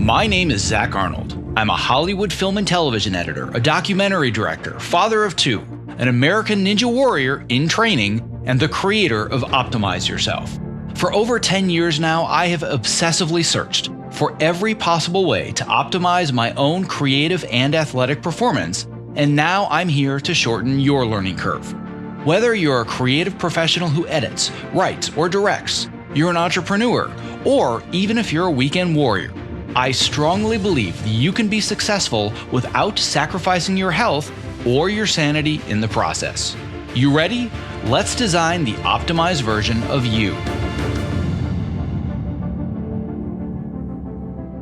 My name is Zach Arnold. I'm a Hollywood film and television editor, a documentary director, father of two, an American Ninja Warrior in training, and the creator of Optimize Yourself. For over 10 years now, I have obsessively searched for every possible way to optimize my own creative and athletic performance, and now I'm here to shorten your learning curve. Whether you're a creative professional who edits, writes, or directs, you're an entrepreneur, or even if you're a weekend warrior, I strongly believe that you can be successful without sacrificing your health or your sanity in the process. You ready? Let's design the optimized version of you.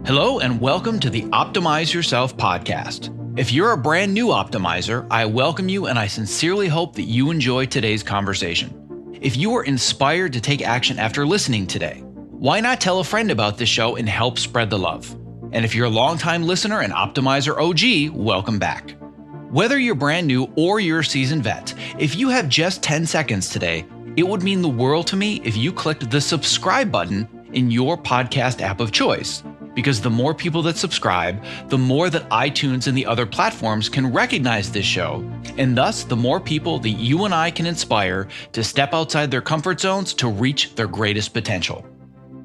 Hello and welcome to the Optimize Yourself podcast. If you're a brand new optimizer, I welcome you and I sincerely hope that you enjoy today's conversation. If you are inspired to take action after listening today, why not tell a friend about this show and help spread the love? And if you're a longtime listener and Optimizer OG, welcome back. Whether you're brand new or you're a seasoned vet, if you have just 10 seconds today, it would mean the world to me if you clicked the subscribe button in your podcast app of choice. Because the more people that subscribe, the more that iTunes and the other platforms can recognize this show, and thus the more people that you and I can inspire to step outside their comfort zones to reach their greatest potential.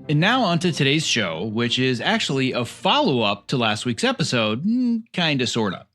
And now on to today's show, which is actually a follow-up to last week's episode, kinda, sorta.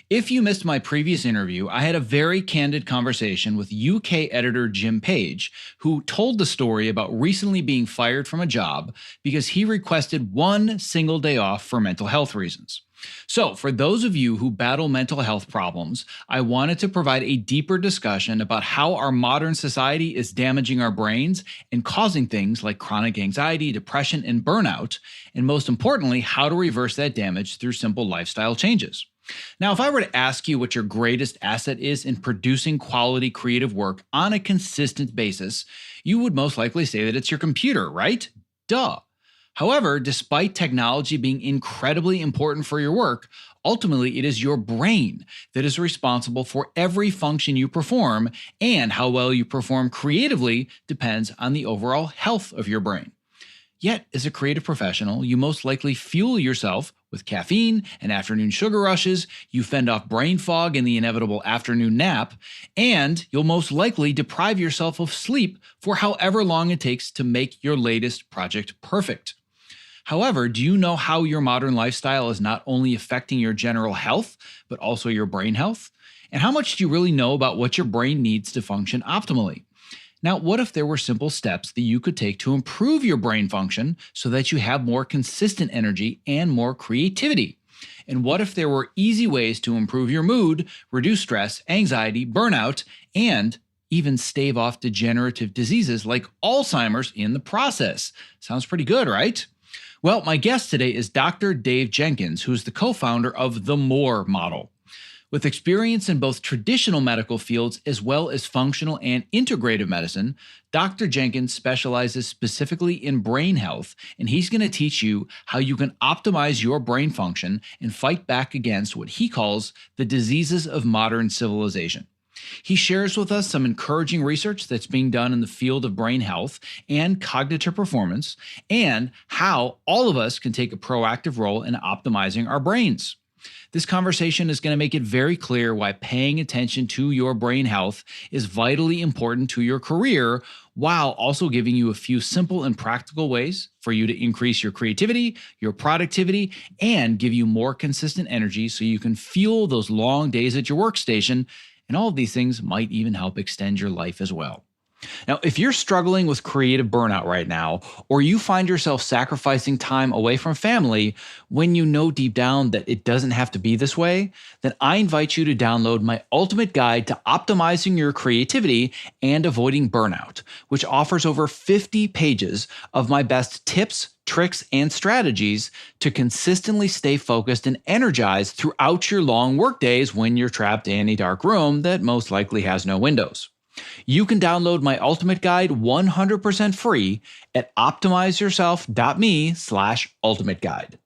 If you missed my previous interview, I had a very candid conversation with UK editor Jim Page, who told the story about recently being fired from a job because he requested one single day off for mental health reasons. So for those of you who battle mental health problems, I wanted to provide a deeper discussion about how our modern society is damaging our brains and causing things like chronic anxiety, depression, and burnout, and most importantly, how to reverse that damage through simple lifestyle changes. Now, if I were to ask you what your greatest asset is in producing quality creative work on a consistent basis, you would most likely say that it's your computer, right? Duh. However, despite technology being incredibly important for your work, ultimately it is your brain that is responsible for every function you perform, and how well you perform creatively depends on the overall health of your brain. Yet, as a creative professional, you most likely fuel yourself with caffeine and afternoon sugar rushes, you fend off brain fog and the inevitable afternoon nap, and you'll most likely deprive yourself of sleep for however long it takes to make your latest project perfect. However, do you know how your modern lifestyle is not only affecting your general health, but also your brain health? And how much do you really know about what your brain needs to function optimally? Now, what if there were simple steps that you could take to improve your brain function so that you have more consistent energy and more creativity? And what if there were easy ways to improve your mood, reduce stress, anxiety, burnout, and even stave off degenerative diseases like Alzheimer's in the process? Sounds pretty good, right? Well, my guest today is Dr. Dave Jenkins, who's the co-founder of the MORE model. With experience in both traditional medical fields as well as functional and integrative medicine, Dr. Jenkins specializes specifically in brain health, and he's going to teach you how you can optimize your brain function and fight back against what he calls the diseases of modern civilization. He shares with us some encouraging research that's being done in the field of brain health and cognitive performance, and how all of us can take a proactive role in optimizing our brains. This conversation is going to make it very clear why paying attention to your brain health is vitally important to your career, while also giving you a few simple and practical ways for you to increase your creativity, your productivity, and give you more consistent energy so you can fuel those long days at your workstation. And all of these things might even help extend your life as well. Now, if you're struggling with creative burnout right now, or you find yourself sacrificing time away from family when you know deep down that it doesn't have to be this way, then I invite you to download my ultimate guide to optimizing your creativity and avoiding burnout, which offers over 50 pages of my best tips, tricks, and strategies to consistently stay focused and energized throughout your long workdays when you're trapped in a dark room that most likely has no windows. You can download my ultimate guide 100% free at optimizeyourself.me/ultimate guide.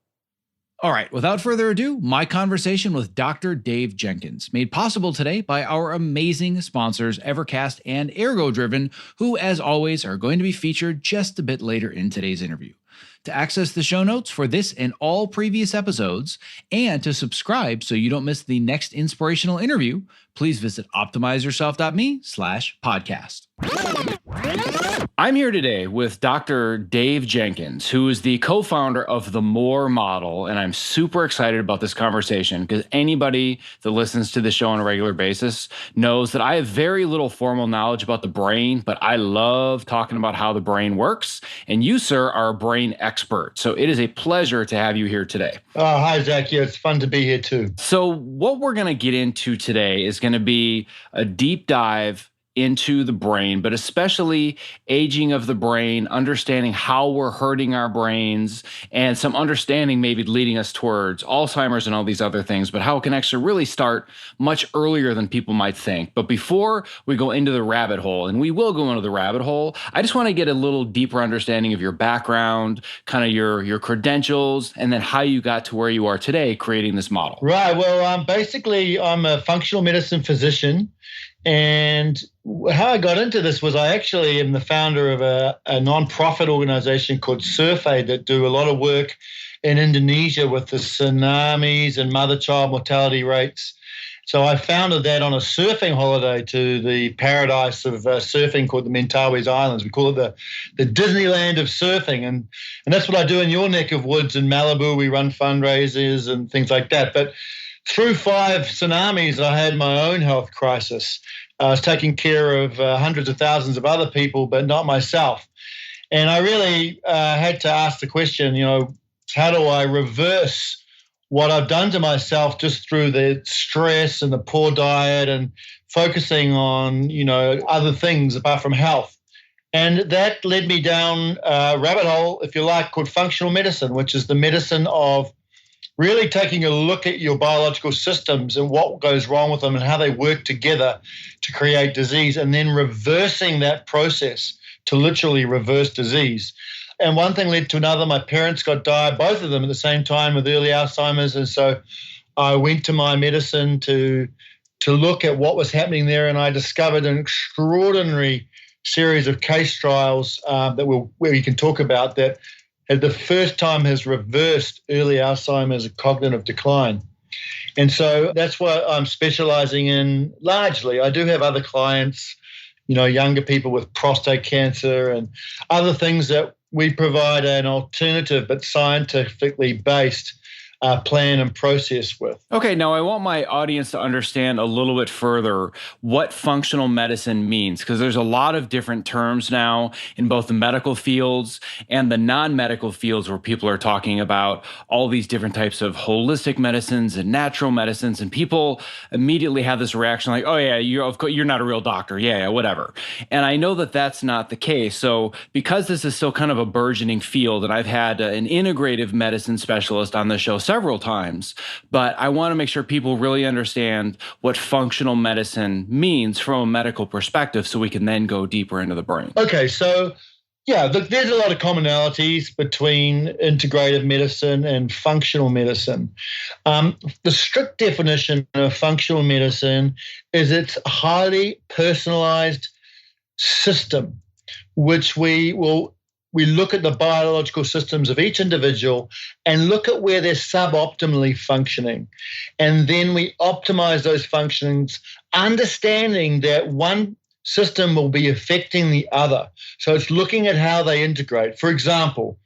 All right, without further ado, my conversation with Dr. Dave Jenkins, made possible today by our amazing sponsors, Evercast and Ergo Driven, who, as always, are going to be featured just a bit later in today's interview. To access the show notes for this and all previous episodes, and to subscribe so you don't miss the next inspirational interview, please visit optimizeyourself.me/podcast. I'm here today with Dr. Dave Jenkins, who is the co-founder of the MORE model, and I'm super excited about this conversation because anybody that listens to the show on a regular basis knows that I have very little formal knowledge about the brain, but I love talking about how the brain works, and you, sir, are a brain expert, so it is a pleasure to have you here today. Oh, hi, Zach. Yeah, it's fun to be here too. So what we're going to get into today is going to be a deep dive into the brain, but especially aging of the brain, understanding how we're hurting our brains, and some understanding maybe leading us towards Alzheimer's and all these other things, but how it can actually really start much earlier than people might think. But before we go into the rabbit hole, and we will go into the rabbit hole, I just want to get a little deeper understanding of your background, kind of your credentials, and then how you got to where you are today creating this model. Right. Well, basically, I'm a functional medicine physician. And how I got into this was I actually am the founder of a non-profit organization called SurfAid that do a lot of work in Indonesia with the tsunamis and mother-child mortality rates. So I founded that on a surfing holiday to the paradise of surfing called the Mentawais Islands. We call it the Disneyland of surfing. And that's what I do in your neck of woods in Malibu. We run fundraisers and things like that. But through 5 tsunamis, I had my own health crisis. I was taking care of hundreds of thousands of other people, but not myself. And I really had to ask the question, how do I reverse what I've done to myself just through the stress and the poor diet and focusing on, other things apart from health? And that led me down a rabbit hole, if you like, called functional medicine, which is the medicine of really taking a look at your biological systems and what goes wrong with them and how they work together to create disease, and then reversing that process to literally reverse disease. And one thing led to another. My parents died, both of them at the same time, with early Alzheimer's. And so I went to my medicine to look at what was happening there, and I discovered an extraordinary series of case trials where we can talk about that the first time has reversed early Alzheimer's cognitive decline. And so that's what I'm specializing in largely. I do have other clients, younger people with prostate cancer and other things that we provide an alternative but scientifically based plan and process with. Okay, now I want my audience to understand a little bit further what functional medicine means, because there's a lot of different terms now in both the medical fields and the non-medical fields where people are talking about all these different types of holistic medicines and natural medicines, and people immediately have this reaction like, oh yeah, you're not a real doctor, yeah, whatever. And I know that that's not the case. So because this is still kind of a burgeoning field, and I've had an integrative medicine specialist on the show several times, but I want to make sure people really understand what functional medicine means from a medical perspective so we can then go deeper into the brain. Okay, so yeah, there's a lot of commonalities between integrative medicine and functional medicine. The strict definition of functional medicine is it's a highly personalized system, which we look at the biological systems of each individual and look at where they're suboptimally functioning. And then we optimize those functions, understanding that one system will be affecting the other. So it's looking at how they integrate. For example,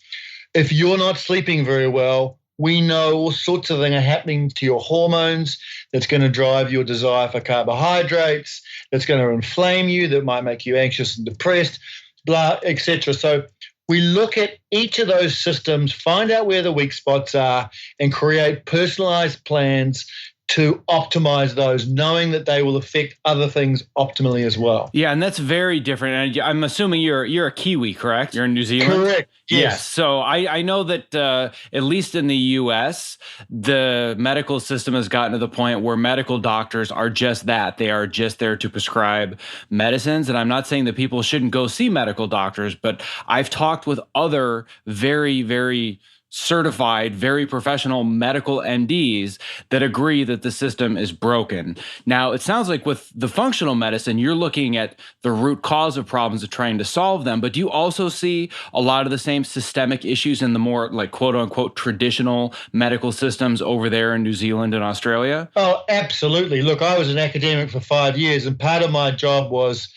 if you're not sleeping very well, we know all sorts of things are happening to your hormones that's going to drive your desire for carbohydrates, that's going to inflame you, that might make you anxious and depressed, blah, etc. So we look at each of those systems, find out where the weak spots are, and create personalized plans to optimize those, knowing that they will affect other things optimally as well. Yeah, and that's very different. And I'm assuming you're a Kiwi, correct? You're in New Zealand? Correct. Yes. So I know that at least in the U.S., the medical system has gotten to the point where medical doctors are just that. They are just there to prescribe medicines. And I'm not saying that people shouldn't go see medical doctors, but I've talked with other very, very certified, very professional medical MDs that agree that the system is broken. Now, it sounds like with the functional medicine, you're looking at the root cause of problems and trying to solve them. But do you also see a lot of the same systemic issues in the more like quote unquote traditional medical systems over there in New Zealand and Australia? Oh, absolutely. Look, I was an academic for 5 years, and part of my job was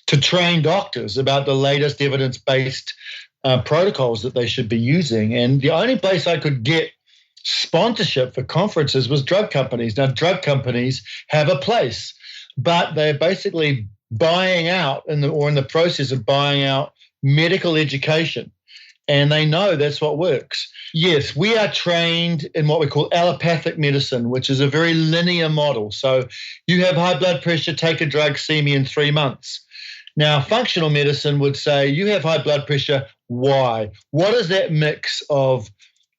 to train doctors about the latest evidence-based protocols that they should be using. And the only place I could get sponsorship for conferences was drug companies. Now, drug companies have a place, but they're basically buying out in the process of buying out medical education. And they know that's what works. Yes, we are trained in what we call allopathic medicine, which is a very linear model. So you have high blood pressure, take a drug, see me in 3 months. Now, functional medicine would say you have high blood pressure. Why? What is that mix of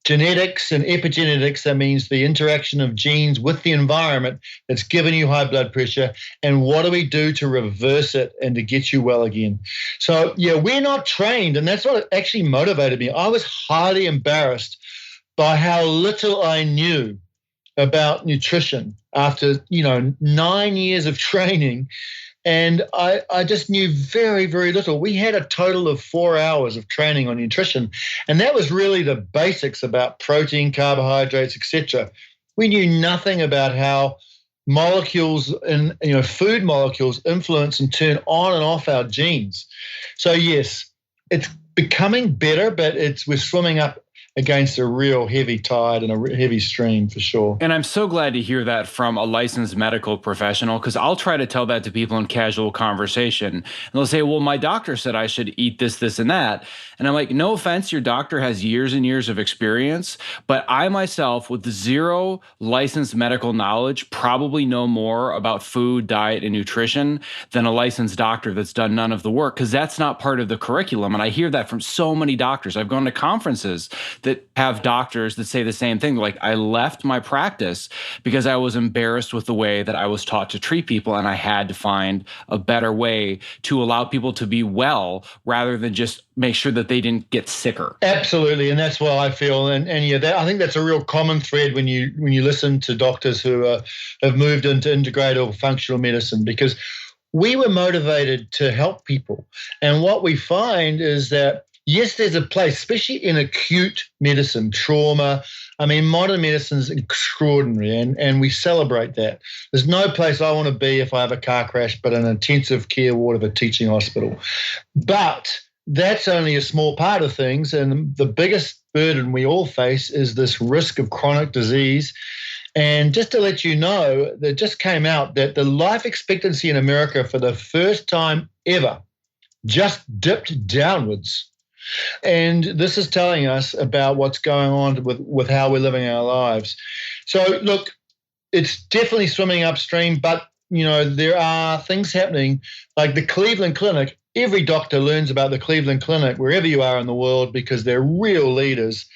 genetics and epigenetics? That means the interaction of genes with the environment that's given you high blood pressure. And what do we do to reverse it and to get you well again? So, yeah, we're not trained. And that's what actually motivated me. I was highly embarrassed by how little I knew about nutrition after, 9 years of training. And I just knew very, very little. We had a total of 4 hours of training on nutrition. And that was really the basics about protein, carbohydrates, etc. We knew nothing about how molecules and food molecules influence and turn on and off our genes. So yes, it's becoming better, but we're swimming up against a real heavy tide and a heavy stream for sure. And I'm so glad to hear that from a licensed medical professional, because I'll try to tell that to people in casual conversation. And they'll say, well, my doctor said I should eat this, this, and that. And I'm like, no offense, your doctor has years and years of experience, but I myself, with zero licensed medical knowledge, probably know more about food, diet, and nutrition than a licensed doctor that's done none of the work, because that's not part of the curriculum. And I hear that from so many doctors. I've gone to conferences that have doctors that say the same thing. Like, I left my practice because I was embarrassed with the way that I was taught to treat people, and I had to find a better way to allow people to be well rather than just make sure that they didn't get sicker. Absolutely, and that's what I feel. And yeah, I think that's a real common thread when you listen to doctors who have moved into integrative or functional medicine, because we were motivated to help people. And what we find is that yes, there's a place, especially in acute medicine, trauma. I mean, modern medicine is extraordinary, and we celebrate that. There's no place I want to be if I have a car crash but an intensive care ward of a teaching hospital. But that's only a small part of things, and the biggest burden we all face is this risk of chronic disease. And just to let you know, that just came out that the life expectancy in America for the first time ever just dipped downwards. And this is telling us about what's going on with how we're living our lives. So look, it's definitely swimming upstream, but there are things happening like the Cleveland Clinic. Every doctor learns about the Cleveland Clinic wherever you are in the world because they're real leaders.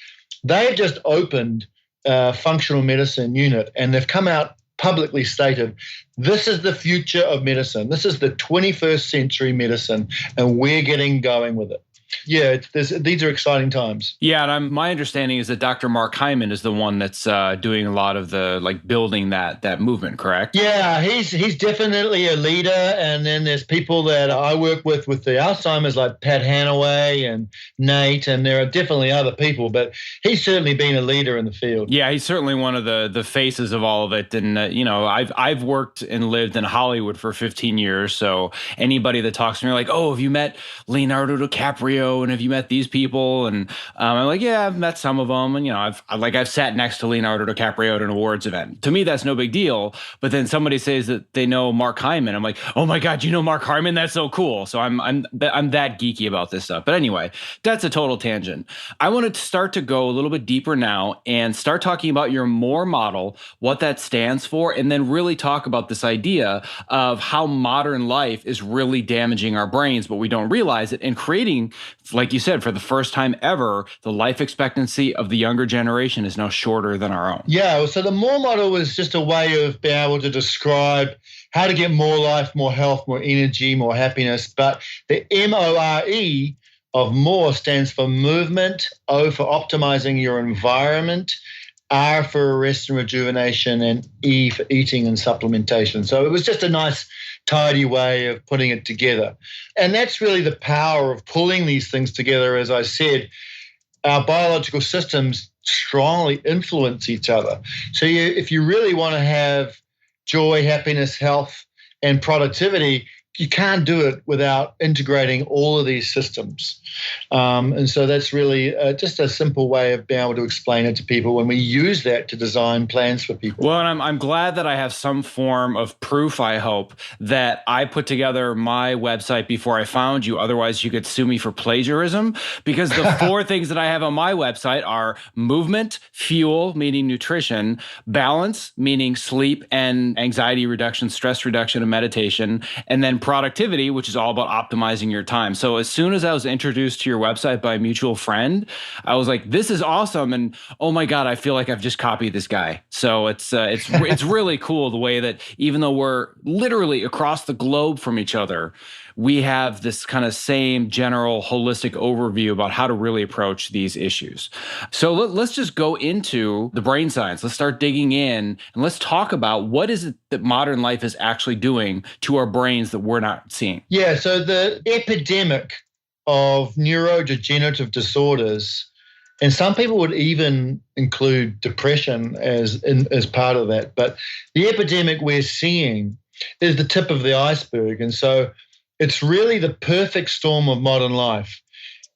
They've just opened a functional medicine unit, and they've come out publicly stated, this is the future of medicine. This is the 21st century medicine, and we're getting going with it. Yeah, these are exciting times. Yeah, and my understanding is that Dr. Mark Hyman is the one that's doing a lot of the building that movement, correct? Yeah, he's definitely a leader. And then there's people that I work with the Alzheimer's, like Pat Hanaway and Nate, and there are definitely other people, but he's certainly been a leader in the field. Yeah, he's certainly one of the faces of all of it. And I've worked and lived in Hollywood for 15 years, so anybody that talks to me like, oh, have you met Leonardo DiCaprio? And have you met these people? And I'm like, yeah, I've met some of them. And, I've sat next to Leonardo DiCaprio at an awards event. To me, that's no big deal. But then somebody says that they know Mark Hyman. I'm like, oh my God, you know Mark Hyman? That's so cool. So I'm that geeky about this stuff. But anyway, that's a total tangent. I wanted to start to go a little bit deeper now and start talking about your MORE model, what that stands for, and then really talk about this idea of how modern life is really damaging our brains, but we don't realize it, and creating, like you said, for the first time ever, the life expectancy of the younger generation is now shorter than our own. Yeah, so the MORE model was just a way of being able to describe how to get more life, more health, more energy, more happiness. But the MORE of MORE stands for movement, O for optimizing your environment, R for rest and rejuvenation, and E for eating and supplementation. So it was just a nice, tidy way of putting it together. And that's really the power of pulling these things together. As I said, our biological systems strongly influence each other. So if you really want to have joy, happiness, health, and productivity, you can't do it without integrating all of these systems. And so that's really just a simple way of being able to explain it to people when we use that to design plans for people. Well, and I'm glad that I have some form of proof, I hope, that I put together my website before I found you. Otherwise, you could sue me for plagiarism, because the 4 things that I have on my website are movement, fuel, meaning nutrition, balance, meaning sleep and anxiety reduction, stress reduction, and meditation, and then productivity, which is all about optimizing your time. So as soon as I was introduced to your website by a mutual friend, I was like, this is awesome. And oh my God, I feel like I've just copied this guy. So it's really cool the way that even though we're literally across the globe from each other, we have this kind of same general holistic overview about how to really approach these issues. So let's just go into the brain science. Let's start digging in and let's talk about what is it that modern life is actually doing to our brains that we're not seeing. Yeah, so the epidemic of neurodegenerative disorders, and some people would even include depression as part of that, but the epidemic we're seeing is the tip of the iceberg. And so it's really the perfect storm of modern life.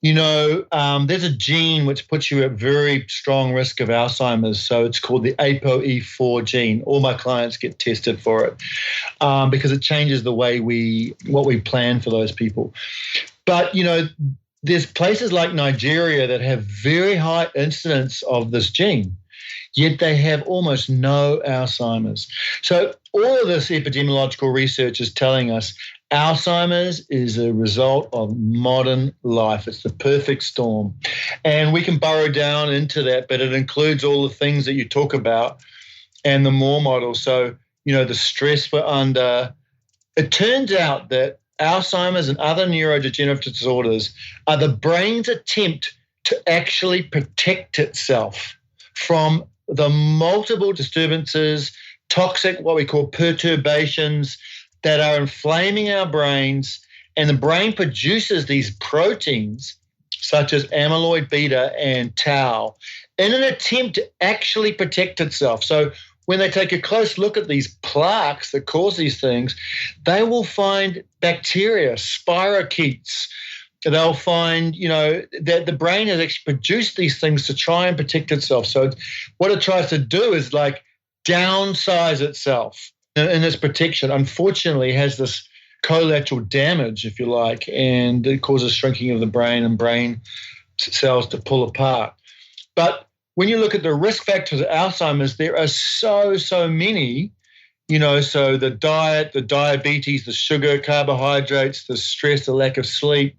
You know, there's a gene which puts you at very strong risk of Alzheimer's. So it's called the ApoE4 gene. All my clients get tested for it because it changes the way what we plan for those people. But, you know, there's places like Nigeria that have very high incidence of this gene, yet they have almost no Alzheimer's. So all of this epidemiological research is telling us Alzheimer's is a result of modern life. It's the perfect storm. And we can burrow down into that, but it includes all the things that you talk about and the MORE model. So, you know, the stress we're under. It turns out that Alzheimer's and other neurodegenerative disorders are the brain's attempt to actually protect itself from the multiple disturbances, toxic, what we call perturbations, that are inflaming our brains, and the brain produces these proteins such as amyloid beta and tau in an attempt to actually protect itself. So when they take a close look at these plaques that cause these things, they will find bacteria, spirochetes. They'll find, you know, that the brain has actually produced these things to try and protect itself. So what it tries to do is like downsize itself in its protection. Unfortunately, it has this collateral damage, if you like, and it causes shrinking of the brain and brain cells to pull apart. But when you look at the risk factors of Alzheimer's, there are so many, you know, so the diet, the diabetes, the sugar, carbohydrates, the stress, the lack of sleep,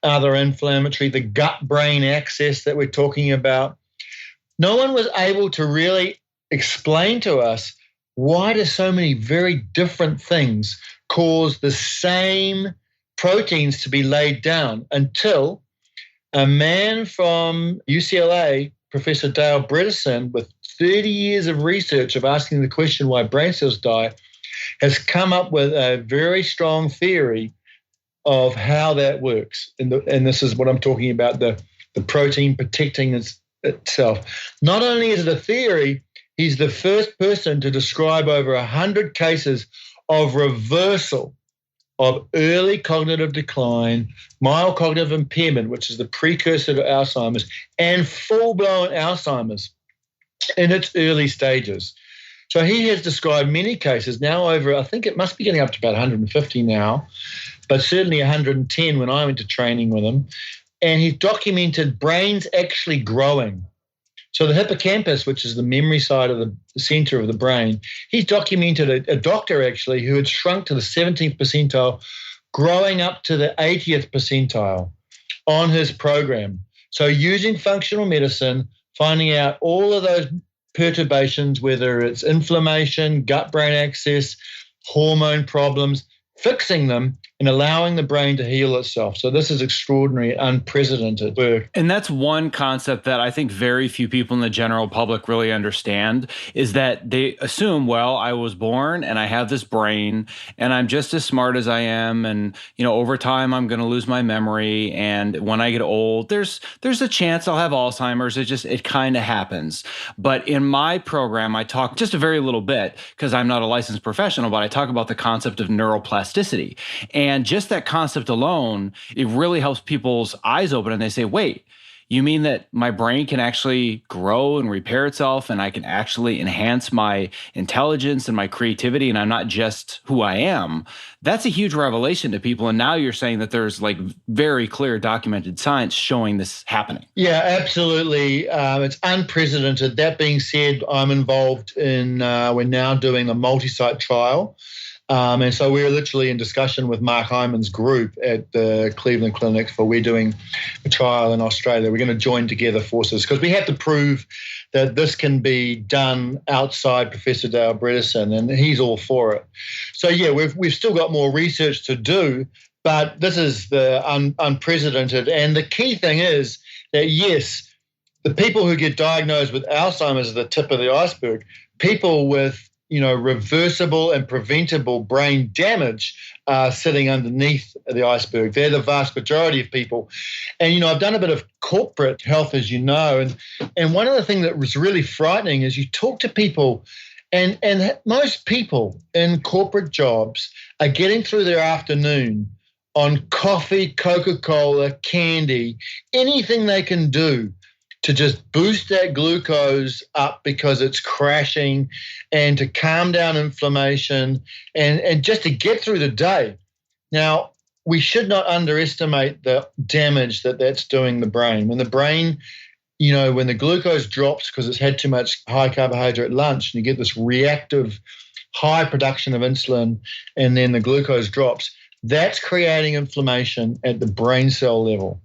other inflammatory, the gut-brain axis that we're talking about. No one was able to really explain to us why do so many very different things cause the same proteins to be laid down until a man from UCLA, Professor Dale Bredesen, with 30 years of research of asking the question why brain cells die, has come up with a very strong theory of how that works. And this is what I'm talking about, the protein protecting itself. Not only is it a theory, he's the first person to describe over 100 cases of reversal of early cognitive decline, mild cognitive impairment, which is the precursor to Alzheimer's, and full-blown Alzheimer's in its early stages. So he has described many cases, now over, I think it must be getting up to about 150 now, but certainly 110 when I went to training with him. And he's documented brains actually growing. So the hippocampus, which is the memory side of the center of the brain, he's documented a doctor actually who had shrunk to the 17th percentile, growing up to the 80th percentile on his program. So using functional medicine, finding out all of those perturbations, whether it's inflammation, gut-brain axis, hormone problems, fixing them, and allowing the brain to heal itself. So this is extraordinary, unprecedented work. And that's one concept that I think very few people in the general public really understand, is that they assume, well, I was born and I have this brain and I'm just as smart as I am. And, over time, I'm going to lose my memory. And when I get old, there's a chance I'll have Alzheimer's. It kind of happens. But in my program, I talk just a very little bit, because I'm not a licensed professional, but I talk about the concept of neuroplasticity. And just that concept alone, it really helps people's eyes open, and they say, wait, you mean that my brain can actually grow and repair itself, and I can actually enhance my intelligence and my creativity, and I'm not just who I am? That's a huge revelation to people. And now you're saying that there's very clear documented science showing this happening. Yeah, absolutely. It's unprecedented. That being said, I'm involved in, we're now doing a multi-site trial. And so we're literally in discussion with Mark Hyman's group at the Cleveland Clinic for we're doing a trial in Australia. We're going to join together forces because we have to prove that this can be done outside Professor Dale Bredesen, and he's all for it. So yeah, we've still got more research to do, but this is the unprecedented. And the key thing is that yes, the people who get diagnosed with Alzheimer's are the tip of the iceberg. People with reversible and preventable brain damage sitting underneath the iceberg. They're the vast majority of people. And, I've done a bit of corporate health, as you know, and one of the things that was really frightening is you talk to people, and most people in corporate jobs are getting through their afternoon on coffee, Coca-Cola, candy, anything they can do to just boost that glucose up because it's crashing, and to calm down inflammation, and just to get through the day. Now, we should not underestimate the damage that's doing the brain. When the brain, when the glucose drops because it's had too much high carbohydrate lunch, and you get this reactive high production of insulin, and then the glucose drops, that's creating inflammation at the brain cell level.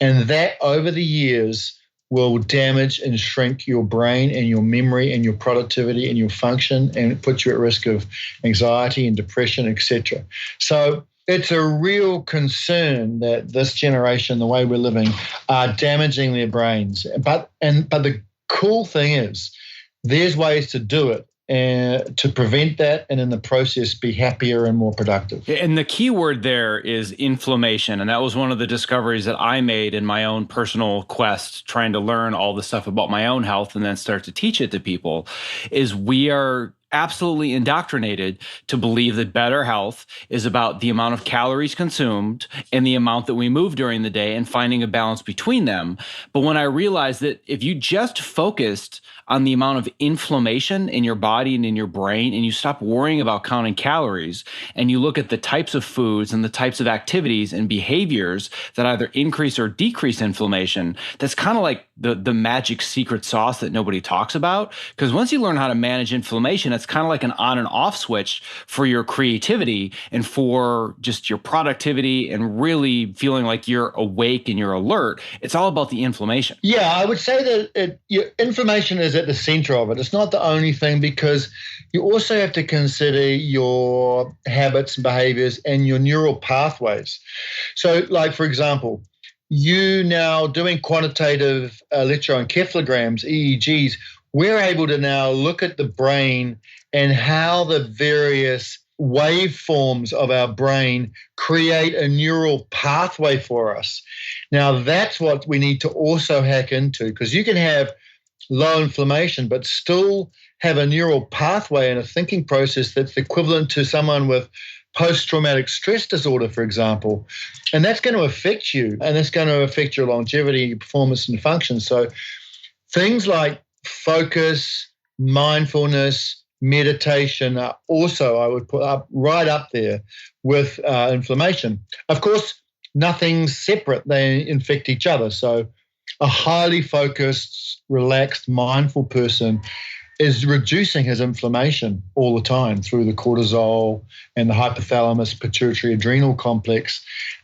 And that over the years will damage and shrink your brain and your memory and your productivity and your function, and it puts you at risk of anxiety and depression, etc. So it's a real concern that this generation, the way we're living, are damaging their brains. But the cool thing is there's ways to do it, and to prevent that, and in the process be happier and more productive. And the key word there is inflammation. And that was one of the discoveries that I made in my own personal quest, trying to learn all the stuff about my own health and then start to teach it to people, is we are absolutely indoctrinated to believe that better health is about the amount of calories consumed and the amount that we move during the day, and finding a balance between them. But when I realized that if you just focused on the amount of inflammation in your body and in your brain, and you stop worrying about counting calories, and you look at the types of foods and the types of activities and behaviors that either increase or decrease inflammation, that's kind of like the magic secret sauce that nobody talks about. Because once you learn how to manage inflammation, it's kind of like an on and off switch for your creativity and for just your productivity and really feeling like you're awake and you're alert. It's all about the inflammation. Yeah, I would say that your inflammation is at the center of it. It's not the only thing, because you also have to consider your habits and behaviors and your neural pathways. So like, for example, you now doing quantitative electroencephalograms, EEGs, we're able to now look at the brain and how the various waveforms of our brain create a neural pathway for us. Now, that's what we need to also hack into, because you can have low inflammation but still have a neural pathway and a thinking process that's equivalent to someone with post-traumatic stress disorder, for example. And that's going to affect you, and it's going to affect your longevity, your performance and function. So things like focus, mindfulness, meditation are also, I would put up right up there with inflammation. Of course, nothing's separate. They infect each other. So a highly focused, relaxed, mindful person is reducing his inflammation all the time through the cortisol and the hypothalamus pituitary adrenal complex.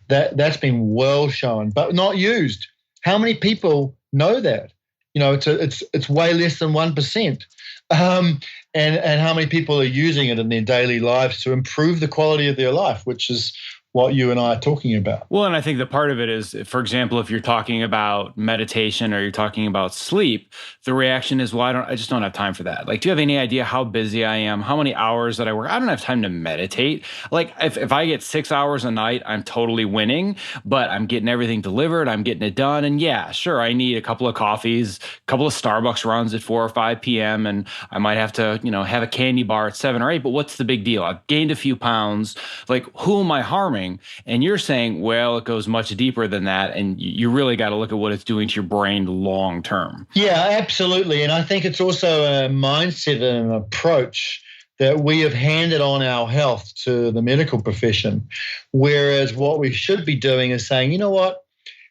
That's been well shown, but not used. How many people know that? It's way less than 1%. And how many people are using it in their daily lives to improve the quality of their life, which is what you and I are talking about. Well, and I think the part of it is, for example, if you're talking about meditation or you're talking about sleep, the reaction is, well, I just don't have time for that. Like, do you have any idea how busy I am? How many hours that I work? I don't have time to meditate. Like, if I get 6 hours a night, I'm totally winning, but I'm getting everything delivered. I'm getting it done. And yeah, sure, I need a couple of coffees, a couple of Starbucks runs at 4 or 5 p.m. And I might have to, have a candy bar at 7 or 8, but what's the big deal? I've gained a few pounds. Like, who am I harming? And you're saying, well, it goes much deeper than that. And you really got to look at what it's doing to your brain long term. Yeah, absolutely. And I think it's also a mindset and an approach that we have handed on our health to the medical profession. Whereas what we should be doing is saying, you know what?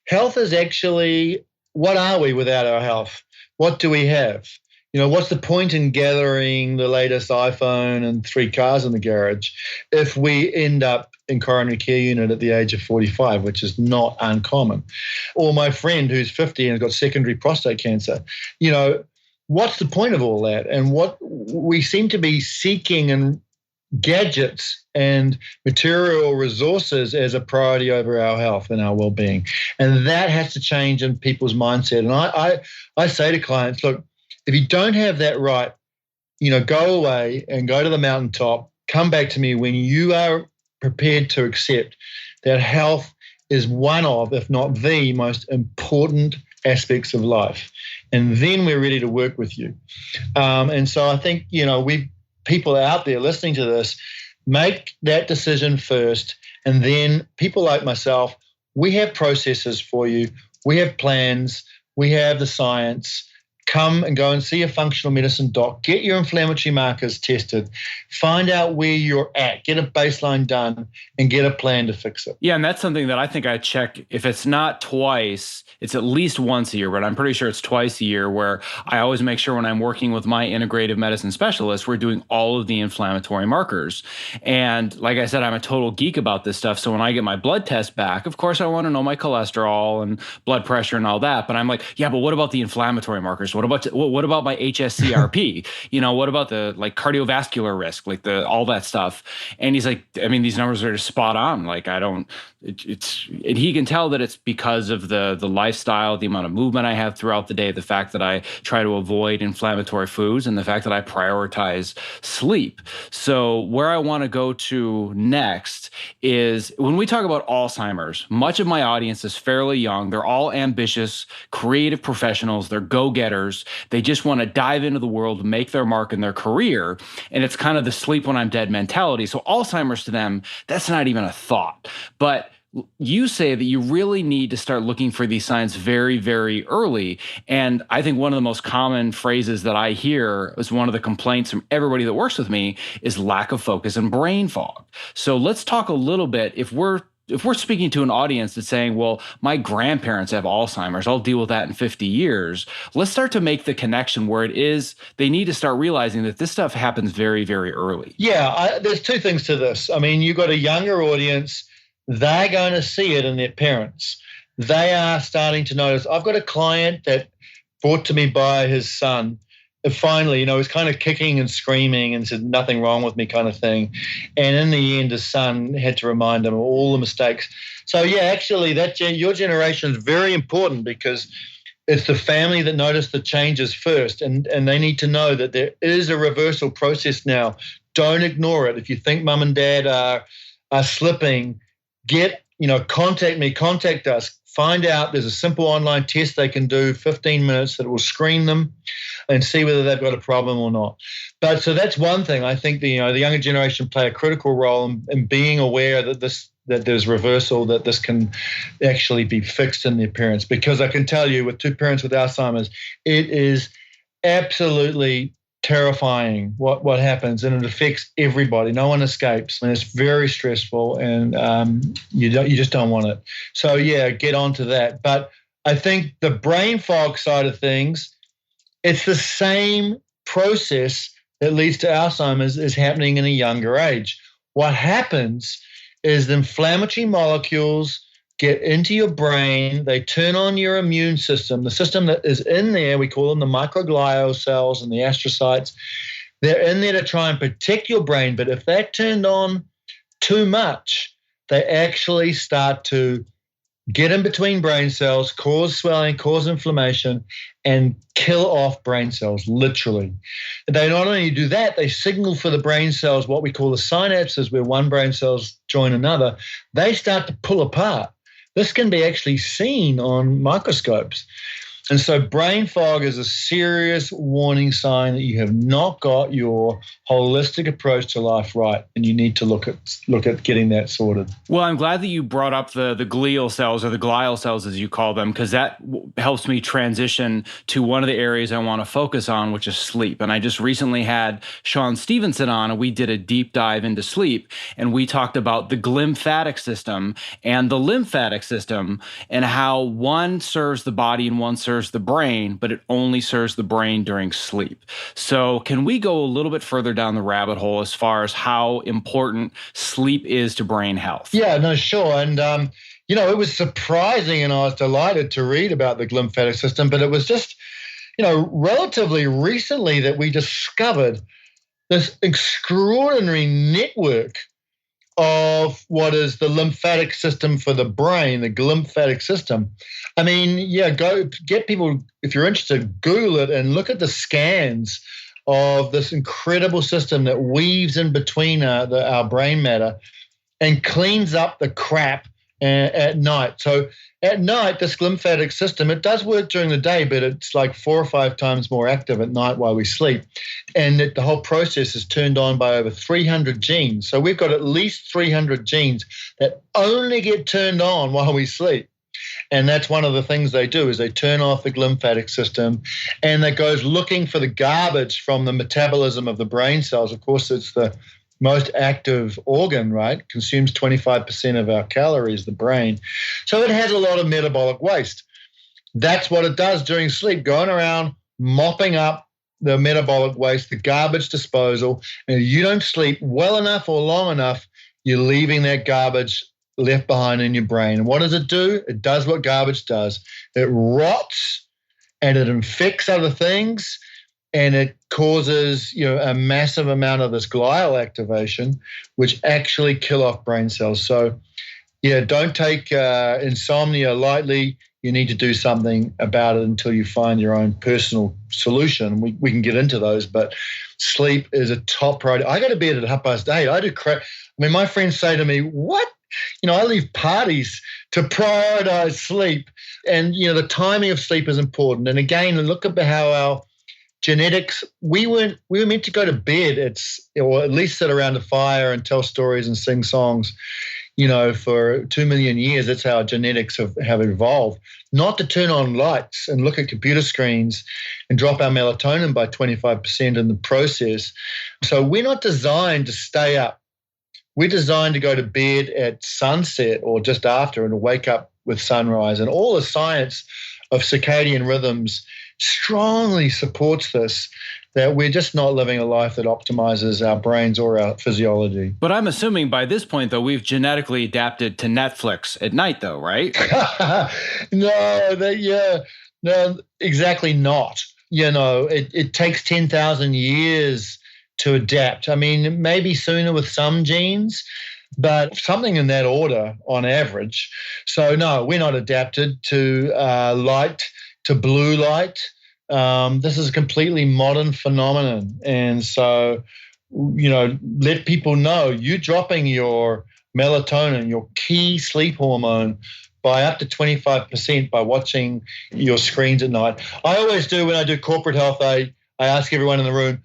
Health is actually, what are we without our health? What do we have? What's the point in gathering the latest iPhone and 3 cars in the garage if we end up in coronary care unit at the age of 45, which is not uncommon? Or my friend who's 50 and has got secondary prostate cancer. What's the point of all that? And what we seem to be seeking in gadgets and material resources as a priority over our health and our well-being. And that has to change in people's mindset. And I say to clients, look, if you don't have that right, go away and go to the mountaintop, come back to me when you are prepared to accept that health is one of, if not the most important aspects of life. And then we're ready to work with you. And so I think, people out there listening to this, make that decision first. And then people like myself, we have processes for you. We have plans. We have the science. Come and go and see a functional medicine doc. Get your inflammatory markers tested. Find out where you're at. Get a baseline done and get a plan to fix it. Yeah, and that's something that I think I check. If it's not twice, it's at least once a year, but I'm pretty sure it's twice a year, where I always make sure when I'm working with my integrative medicine specialist, we're doing all of the inflammatory markers. And like I said, I'm a total geek about this stuff. So when I get my blood test back, of course, I want to know my cholesterol and blood pressure and all that. But I'm like, yeah, but what about the inflammatory markers? What about my HSCRP? What about the cardiovascular risk, all that stuff? And he's like, I mean, these numbers are just spot on. Like, and he can tell that it's because of the lifestyle, the amount of movement I have throughout the day, the fact that I try to avoid inflammatory foods, and the fact that I prioritize sleep. So where I want to go to next is when we talk about Alzheimer's, much of my audience is fairly young. They're all ambitious, creative professionals. They're go-getters. They just want to dive into the world, make their mark in their career. And it's kind of the sleep when I'm dead mentality. So Alzheimer's to them, that's not even a thought. But you say that you really need to start looking for these signs very, very early. And I think one of the most common phrases that I hear is one of the complaints from everybody that works with me is lack of focus and brain fog. So let's talk a little bit. If we're speaking to an audience that's saying, well, my grandparents have Alzheimer's, I'll deal with that in 50 years. Let's start to make the connection where it is they need to start realizing that this stuff happens very, very early. Yeah, there's two things to this. I mean, you've got a younger audience. They're going to see it in their parents. They are starting to notice. I've got a client that brought to me by his son. And finally, he's kind of kicking and screaming and said, nothing wrong with me kind of thing. And in the end, his son had to remind him of all the mistakes. So yeah, actually, your generation is very important because it's the family that noticed the changes first. And they need to know that there is a reversal process now. Don't ignore it. If you think mom and dad are slipping, contact us. Find out there's a simple online test they can do, 15 minutes, that will screen them and see whether they've got a problem or not. But so that's one thing. I think the younger generation play a critical role in being aware that there's reversal, that this can actually be fixed in their parents. Because I can tell you, with 2 parents with Alzheimer's, it is absolutely terrifying what happens, and it affects everybody. No one escapes, and it's very stressful, and you just don't want it. So yeah, get onto that. But I think the brain fog side of things, it's the same process that leads to Alzheimer's is happening in a younger age. What happens is the inflammatory molecules get into your brain, they turn on your immune system, the system that is in there, we call them the microglial cells and the astrocytes. They're in there to try and protect your brain, but if they're turned on too much, they actually start to get in between brain cells, cause swelling, cause inflammation, and kill off brain cells, literally. They not only do that, they signal for the brain cells, what we call the synapses, where one brain cells join another. They start to pull apart. This can be actually seen on microscopes. And so brain fog is a serious warning sign that you have not got your holistic approach to life right, and you need to look at getting that sorted. Well, I'm glad that you brought up the glial cells, or the glial cells as you call them, because that helps me transition to one of the areas I want to focus on, which is sleep. And I just recently had Sean Stevenson on, and we did a deep dive into sleep, and we talked about the glymphatic system and the lymphatic system, and how one serves the body and one serves the brain, but it only serves the brain during sleep. So can we go a little bit further down the rabbit hole as far as how important sleep is to brain health? Yeah, no, sure. And, it was surprising, and I was delighted to read about the glymphatic system, but it was just, relatively recently that we discovered this extraordinary network of what is the lymphatic system for the brain, the glymphatic system. I mean, go get people, if you're interested, Google it and look at the scans of this incredible system that weaves in between our brain matter and cleans up the crap at night. So at night, this glymphatic system, it does work during the day, but it's like 4 or 5 times more active at night while we sleep. And the whole process is turned on by over 300 genes. So we've got at least 300 genes that only get turned on while we sleep. And that's one of the things they do, is they turn off the glymphatic system, and that goes looking for the garbage from the metabolism of the brain cells. Of course, it's the most active organ, right? Consumes 25% of our calories, the brain. So it has a lot of metabolic waste. That's what it does during sleep, going around mopping up the metabolic waste, the garbage disposal. And if you don't sleep well enough or long enough, you're leaving that garbage left behind in your brain. And what does it do? It does what garbage does. It rots and it infects other things, and it causes a massive amount of this glial activation, which actually kill off brain cells. So, don't take insomnia lightly. You need to do something about it until you find your own personal solution. We can get into those, but sleep is a top priority. I go to bed at 8:30. I do crap. I mean, my friends say to me, "What? I leave parties to prioritize sleep." And the timing of sleep is important. And again, look at how our genetics, we were meant to go to bed or at least sit around a fire and tell stories and sing songs, for 2 million years. That's how our genetics have evolved. Not to turn on lights and look at computer screens and drop our melatonin by 25% in the process. So we're not designed to stay up. We're designed to go to bed at sunset or just after and wake up with sunrise. And all the science of circadian rhythms strongly supports this, that we're just not living a life that optimizes our brains or our physiology. But I'm assuming by this point, though, we've genetically adapted to Netflix at night, though, right? No, exactly not. It takes 10,000 years to adapt. I mean, maybe sooner with some genes, but something in that order on average. So no, we're not adapted to light, to blue light. This is a completely modern phenomenon. And so, let people know you're dropping your melatonin, your key sleep hormone, by up to 25% by watching your screens at night. I always do when I do corporate health, I ask everyone in the room,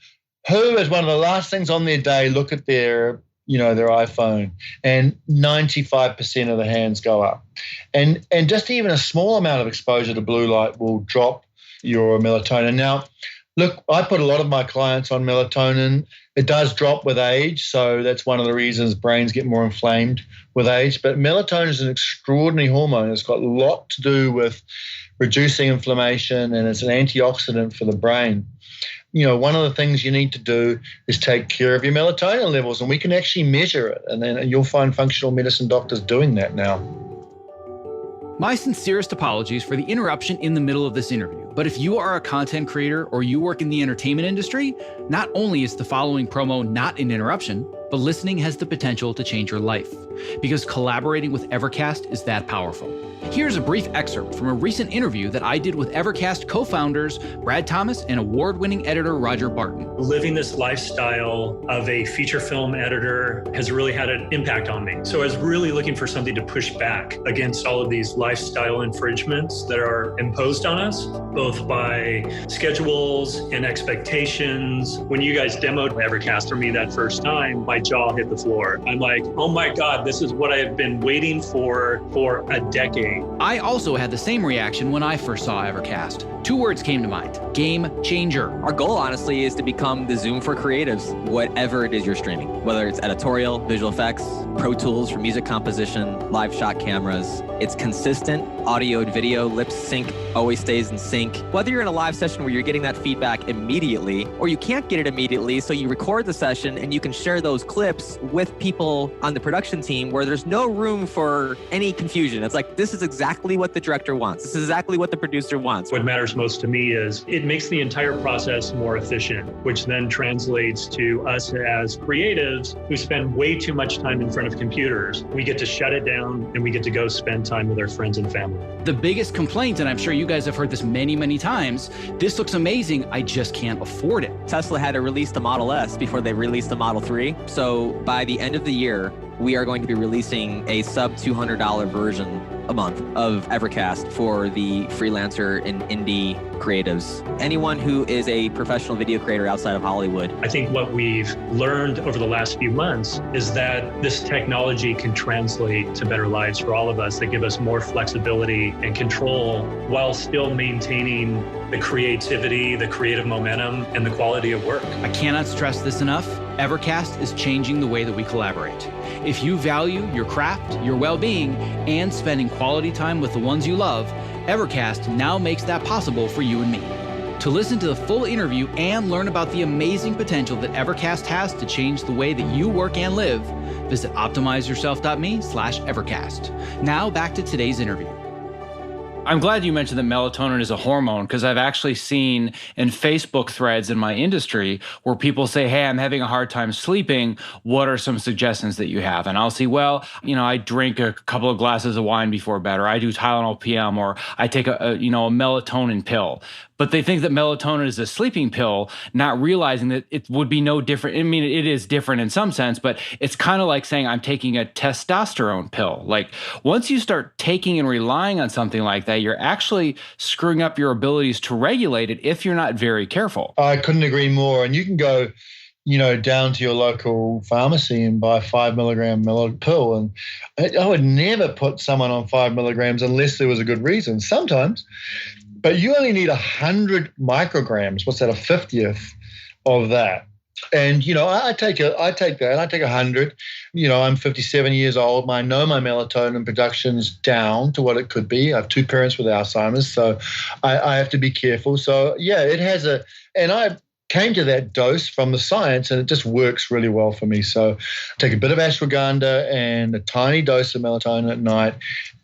who is one of the last things on their day, look at their iPhone, and 95% of the hands go up. And just even a small amount of exposure to blue light will drop your melatonin. Now, look, I put a lot of my clients on melatonin. It does drop with age, so that's one of the reasons brains get more inflamed with age. But melatonin is an extraordinary hormone. It's got a lot to do with reducing inflammation, and it's an antioxidant for the brain. One of the things you need to do is take care of your melatonin levels, and we can actually measure it. And then you'll find functional medicine doctors doing that now. My sincerest apologies for the interruption in the middle of this interview. But if you are a content creator or you work in the entertainment industry, not only is the following promo not an interruption, but listening has the potential to change your life, because collaborating with Evercast is that powerful. Here's a brief excerpt from a recent interview that I did with Evercast co-founders Brad Thomas and award-winning editor Roger Barton. Living this lifestyle of a feature film editor has really had an impact on me. So I was really looking for something to push back against all of these lifestyle infringements that are imposed on us, both by schedules and expectations. When you guys demoed Evercast for me that first time, my jaw hit the floor. I'm like, oh my God, this is what I have been waiting for a decade. I also had the same reaction when I first saw Evercast. 2 words came to mind: game changer. Our goal, honestly, is to become the Zoom for creatives, whatever it is you're streaming, whether it's editorial, visual effects, Pro Tools for music composition, live shot cameras. It's consistent, audio and video, lip sync, always stays in sync. Whether you're in a live session where you're getting that feedback immediately, or you can't get it immediately, so you record the session and you can share those clips with people on the production team where there's no room for any confusion. It's like, this is exactly what the director wants. This is exactly what the producer wants. What matters most to me is it makes the entire process more efficient, which then translates to us as creatives who spend way too much time in front of computers. We get to shut it down and we get to go spend time with our friends and family. The biggest complaint, and I'm sure you guys have heard this many, many times, this looks amazing, I just can't afford it. Tesla had to release the Model S before they released the Model 3. So by the end of the year, we are going to be releasing a sub $200 version a month of Evercast for the freelancer and indie creatives. Anyone who is a professional video creator outside of Hollywood. I think what we've learned over the last few months is that this technology can translate to better lives for all of us, that give us more flexibility and control while still maintaining the creativity, the creative momentum, and the quality of work. I cannot stress this enough. Evercast is changing the way that we collaborate. If you value your craft, your well-being, and spending quality time with the ones you love, Evercast now makes that possible for you and me. To listen to the full interview and learn about the amazing potential that Evercast has to change the way that you work and live, visit optimizeyourself.me/Evercast. Now back to today's interview. I'm glad you mentioned that melatonin is a hormone, because I've actually seen in Facebook threads in my industry where people say, hey, I'm having a hard time sleeping. What are some suggestions that you have? And I'll see, well, I drink a couple of glasses of wine before bed, or I do Tylenol PM, or I take a melatonin pill. But they think that melatonin is a sleeping pill, not realizing that it would be no different. I mean, it is different in some sense, but it's kind of like saying I'm taking a testosterone pill. Like, once you start taking and relying on something like that, you're actually screwing up your abilities to regulate it if you're not very careful. I couldn't agree more. And you can go, down to your local pharmacy and buy a 5 milligram pill. And I would never put someone on 5 milligrams unless there was a good reason. Sometimes. But you only need 100 micrograms. What's that, a 50th of that? And, I take that. I take 100. I'm 57 years old. I know my melatonin production's down to what it could be. I have 2 parents with Alzheimer's, so I have to be careful. So, yeah, it has and I came to that dose from the science, and it just works really well for me. So take a bit of ashwagandha and a tiny dose of melatonin at night,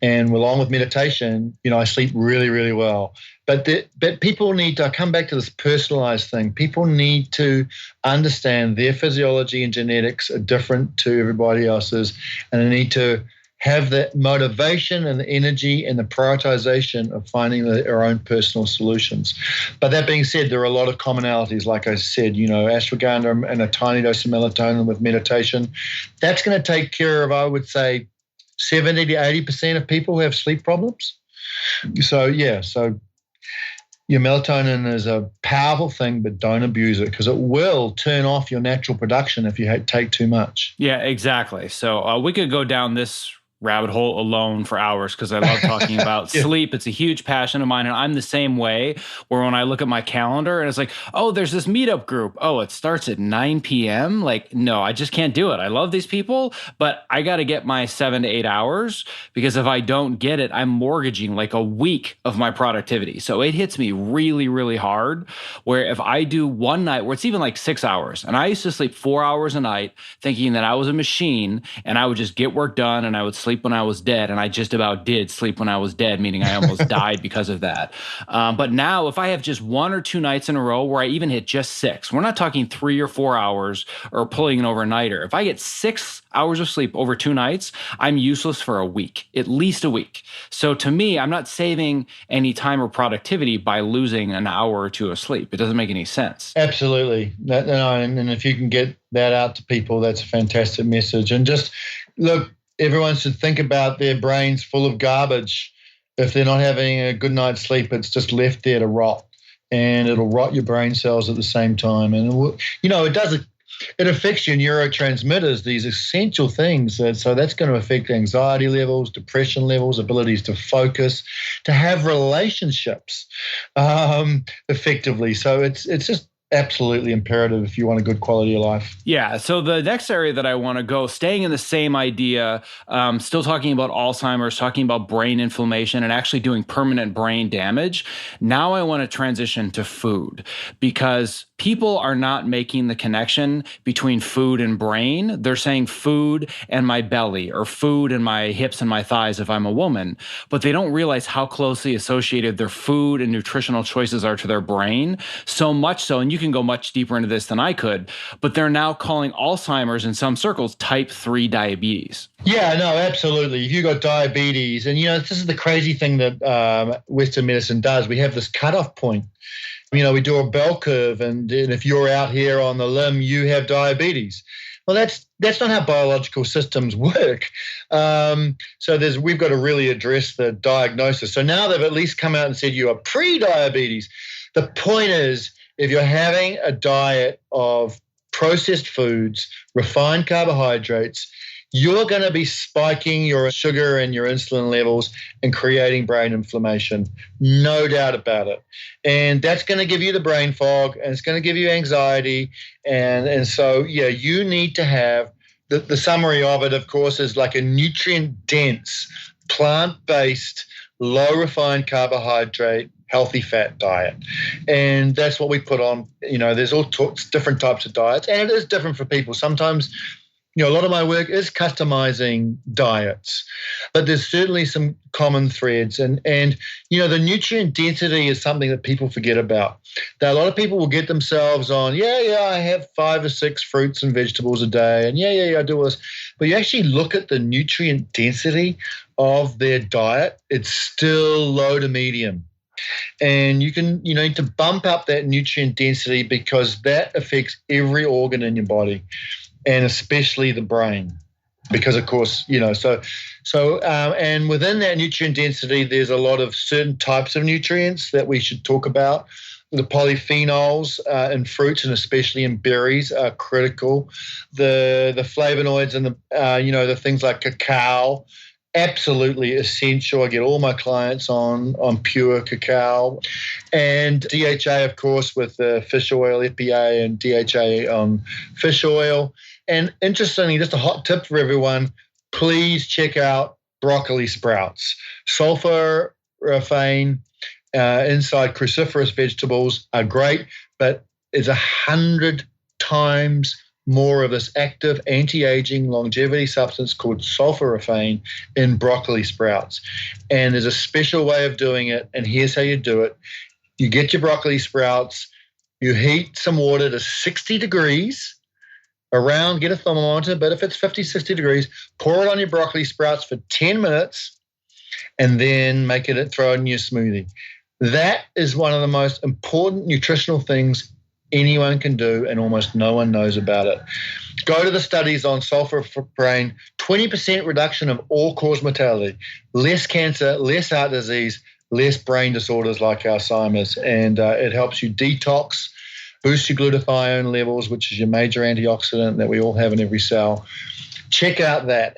and along with meditation, I sleep really, really well. But people need to come back to this personalized thing. People need to understand their physiology and genetics are different to everybody else's, and they need to have the motivation and the energy and the prioritization of finding their own personal solutions. But that being said, there are a lot of commonalities. Like I said, ashwagandha and a tiny dose of melatonin with meditation. That's going to take care of, I would say, 70 to 80% of people who have sleep problems. So your melatonin is a powerful thing, but don't abuse it, because it will turn off your natural production if you take too much. Yeah, exactly. So we could go down this rabbit hole alone for hours, because I love talking about sleep. It's a huge passion of mine. And I'm the same way, where when I look at my calendar and it's like, oh, there's this meetup group. Oh, it starts at 9 p.m. Like, no, I just can't do it. I love these people, but I got to get my 7 to 8 hours, because if I don't get it, I'm mortgaging like a week of my productivity. So it hits me really, really hard, where if I do one night where it's even like 6 hours, and I used to sleep 4 hours a night thinking that I was a machine and I would just get work done and I would sleep when I was dead, and I just about did sleep when I was dead, meaning I almost died because of that. But now if I have just 1 or 2 nights in a row where I even hit just 6, we're not talking 3 or 4 hours or pulling an overnighter. If I get 6 hours of sleep over 2 nights, I'm useless for a week, at least a week. So to me, I'm not saving any time or productivity by losing an hour or 2 of sleep. It doesn't make any sense. Absolutely. And if you can get that out to people, that's a fantastic message. And just look, everyone should think about their brains full of garbage. If they're not having a good night's sleep, it's just left there to rot, and it'll rot your brain cells at the same time. And it affects your neurotransmitters, these essential things. So that's going to affect anxiety levels, depression levels, abilities to focus, to have relationships effectively. So it's just absolutely imperative if you want a good quality of life. Yeah. So the next area that I want to go, staying in the same idea, still talking about Alzheimer's, talking about brain inflammation and actually doing permanent brain damage. Now I want to transition to food, because people are not making the connection between food and brain. They're saying food and my belly, or food and my hips and my thighs if I'm a woman, but they don't realize how closely associated their food and nutritional choices are to their brain. So much so, and you can go much deeper into this than I could, but they're now calling Alzheimer's in some circles type 3 diabetes. Yeah, no, absolutely. If you've got diabetes, and this is the crazy thing that Western medicine does. We have this cutoff point. We do a bell curve, and if you're out here on the limb, you have diabetes. Well, that's not how biological systems work. So we've got to really address the diagnosis. So now they've at least come out and said you are pre-diabetes. The point is, if you're having a diet of processed foods, refined carbohydrates, you're going to be spiking your sugar and your insulin levels and creating brain inflammation. No doubt about it. And that's going to give you the brain fog, and it's going to give you anxiety. And so, yeah, you need to have the summary of it, of course, is like a nutrient-dense, plant-based, low-refined carbohydrate, healthy fat diet. And that's what we put on. There's all different types of diets, and it is different for people. Sometimes, a lot of my work is customizing diets, but there's certainly some common threads. And the nutrient density is something that people forget about. Now, a lot of people will get themselves on, I have 5 or 6 fruits and vegetables a day, and I do all this. But you actually look at the nutrient density of their diet, it's still low to medium. And you need to bump up that nutrient density, because that affects every organ in your body, and especially the brain, because of course, and within that nutrient density, there's a lot of certain types of nutrients that we should talk about. The polyphenols in fruits, and especially in berries, are critical. The flavonoids and the things like cacao, absolutely essential. I get all my clients on pure cacao. And DHA, of course, with the fish oil, EPA, and DHA on fish oil. And interestingly, just a hot tip for everyone, please check out broccoli sprouts. Sulforaphane inside cruciferous vegetables are great, but it's 100 times more of this active anti-aging longevity substance called sulforaphane in broccoli sprouts. And there's a special way of doing it, and here's how you do it. You get your broccoli sprouts, you heat some water to 60 degrees, get a thermometer, but if it's 50, 60 degrees, pour it on your broccoli sprouts for 10 minutes, and then throw it in your smoothie. That is one of the most important nutritional things anyone can do, and almost no one knows about it. Go to the studies on sulfur for brain, 20% reduction of all-cause mortality, less cancer, less heart disease, less brain disorders like Alzheimer's, and it helps you detox, boost your glutathione levels, which is your major antioxidant that we all have in every cell. Check out that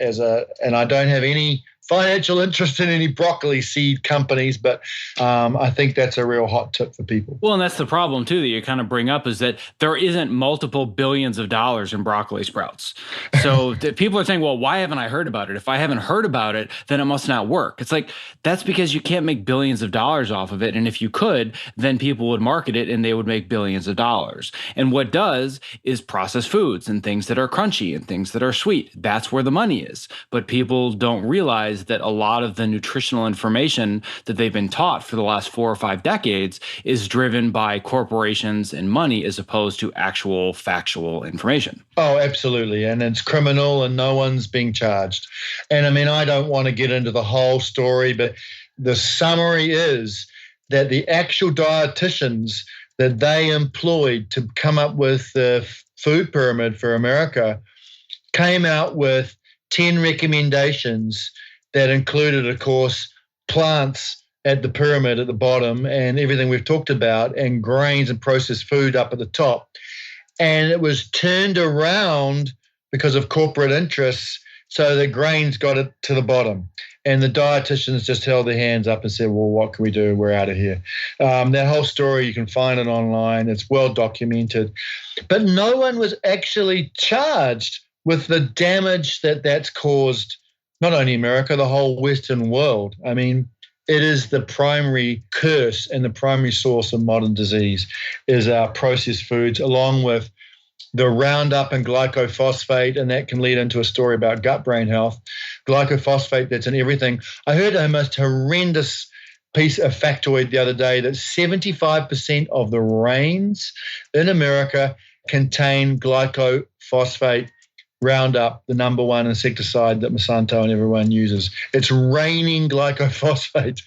and I don't have any financial interest in any broccoli seed companies, but I think that's a real hot tip for people. Well, and that's the problem too that you kind of bring up is that there isn't multiple billions of dollars in broccoli sprouts. So people are saying, well, why haven't I heard about it? If I haven't heard about it, then it must not work. It's like, that's because you can't make billions of dollars off of it. And if you could, then people would market it and they would make billions of dollars. And what does is processed foods and things that are crunchy and things that are sweet. That's where the money is. But people don't realize that a lot of the nutritional information that they've been taught for the last 4 or 5 decades is driven by corporations and money as opposed to actual factual information. Oh, absolutely. And it's criminal and no one's being charged. And I mean, I don't want to get into the whole story, but the summary is that the actual dietitians that they employed to come up with the food pyramid for America came out with 10 recommendations that included, of course, plants at the pyramid at the bottom and everything we've talked about, and grains and processed food up at the top. And it was turned around because of corporate interests so that grains got it to the bottom. And the dietitians just held their hands up and said, well, what can we do? We're out of here. That whole story, you can find it online. It's well documented. But no one was actually charged with the damage that that's caused, not only America, the whole Western world. I mean, it is the primary curse and the primary source of modern disease is our processed foods, along with the Roundup and glycophosphate, and that can lead into a story about gut-brain health. Glycophosphate, that's in everything. I heard a most horrendous piece of factoid the other day that 75% of the rains in America contain glycophosphate. Roundup, the number one insecticide that Monsanto and everyone uses. It's raining glycophosphate.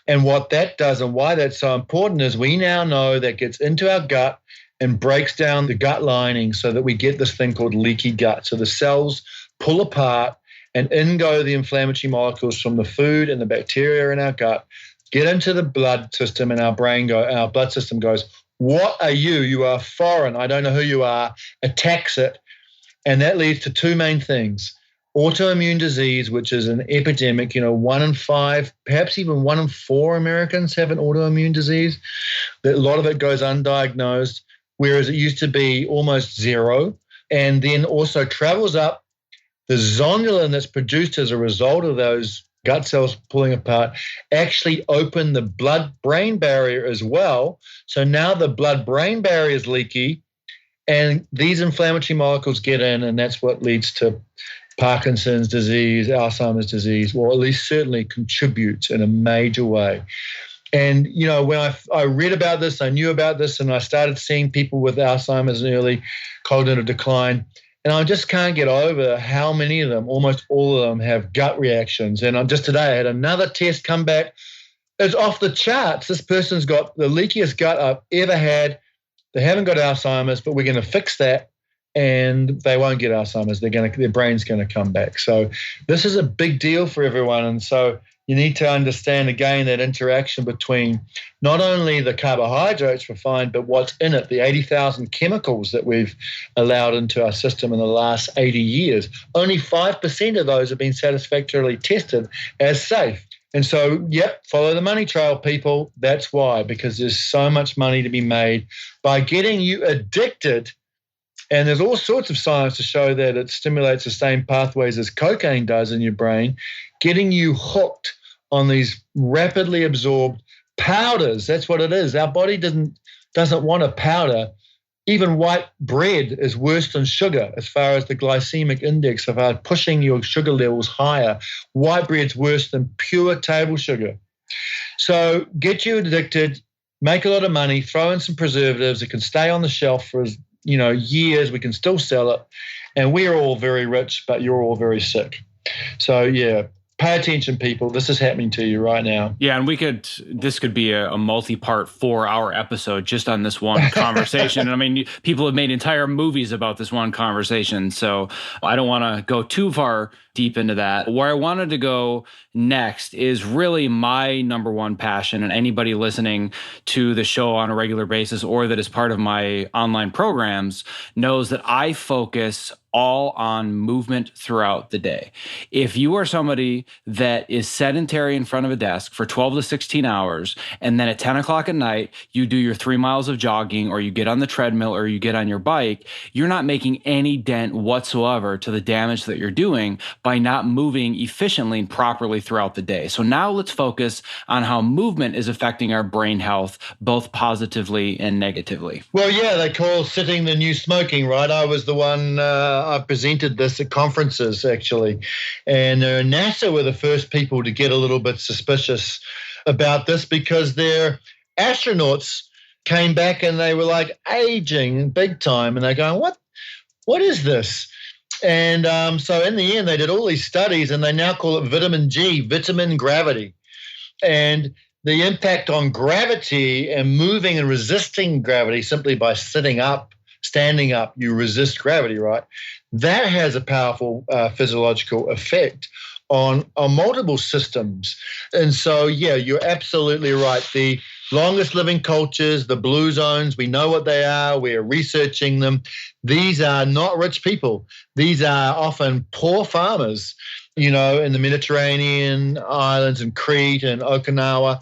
And what that does and why that's so important is we now know that gets into our gut and breaks down the gut lining so that we get this thing called leaky gut. So the cells pull apart and in go the inflammatory molecules from the food and the bacteria in our gut, get into the blood system, and our blood system goes, what are you? You are foreign. I don't know who you are. Attacks it. And that leads to 2 main things. Autoimmune disease, which is an epidemic, 1 in 5, perhaps even 1 in 4 Americans have an autoimmune disease. A lot of it goes undiagnosed, whereas it used to be almost zero. And then also travels up. The zonulin that's produced as a result of those gut cells pulling apart actually open the blood-brain barrier as well. So now the blood-brain barrier is leaky, and these inflammatory molecules get in, and that's what leads to Parkinson's disease, Alzheimer's disease, or at least certainly contributes in a major way. And, when I read about this, I knew about this, and I started seeing people with Alzheimer's and early cognitive decline, and I just can't get over how many of them, almost all of them, have gut reactions. And just today I had another test come back. It's off the charts. This person's got the leakiest gut I've ever had. They haven't got Alzheimer's, but we're going to fix that, and they won't get Alzheimer's. Their brain's going to come back. So this is a big deal for everyone. And so you need to understand, again, that interaction between not only the carbohydrates refined, but what's in it, the 80,000 chemicals that we've allowed into our system in the last 80 years. Only 5% of those have been satisfactorily tested as safe. And so, follow the money trail, people. That's why, because there's so much money to be made by getting you addicted. And there's all sorts of science to show that it stimulates the same pathways as cocaine does in your brain, getting you hooked on these rapidly absorbed powders. That's what it is. Our body doesn't want a powder. Even white bread is worse than sugar as far as the glycemic index of pushing your sugar levels higher. White bread's worse than pure table sugar. So get you addicted, make a lot of money, throw in some preservatives. It can stay on the shelf for years. We can still sell it. And we're all very rich, but you're all very sick. So pay attention, people. This is happening to you right now. Yeah, and this could be a multi-part 4-hour episode just on this one conversation. And I mean, people have made entire movies about this one conversation. So I don't want to go too far deep into that. Where I wanted to go next is really my number one passion, and anybody listening to the show on a regular basis or that is part of my online programs knows that I focus all on movement throughout the day. If you are somebody that is sedentary in front of a desk for 12 to 16 hours, and then at 10 o'clock at night, you do your 3 miles of jogging, or you get on the treadmill, or you get on your bike, you're not making any dent whatsoever to the damage that you're doing by not moving efficiently and properly throughout the day. So now let's focus on how movement is affecting our brain health, both positively and negatively. Well, yeah, they call sitting the new smoking, right? I was the one, I presented this at conferences, actually. And NASA were the first people to get a little bit suspicious about this because their astronauts came back and they were like aging big time. And they're going, what is this? And so in the end, they did all these studies and they now call it vitamin G, vitamin gravity. And the impact on gravity and moving and resisting gravity simply by sitting up, standing up, you resist gravity, right? That has a powerful physiological effect on multiple systems. And so, yeah, you're absolutely right. The longest living cultures, the blue zones, we know what they are. We're researching them. These are not rich people. These are often poor farmers, in the Mediterranean islands and Crete and Okinawa.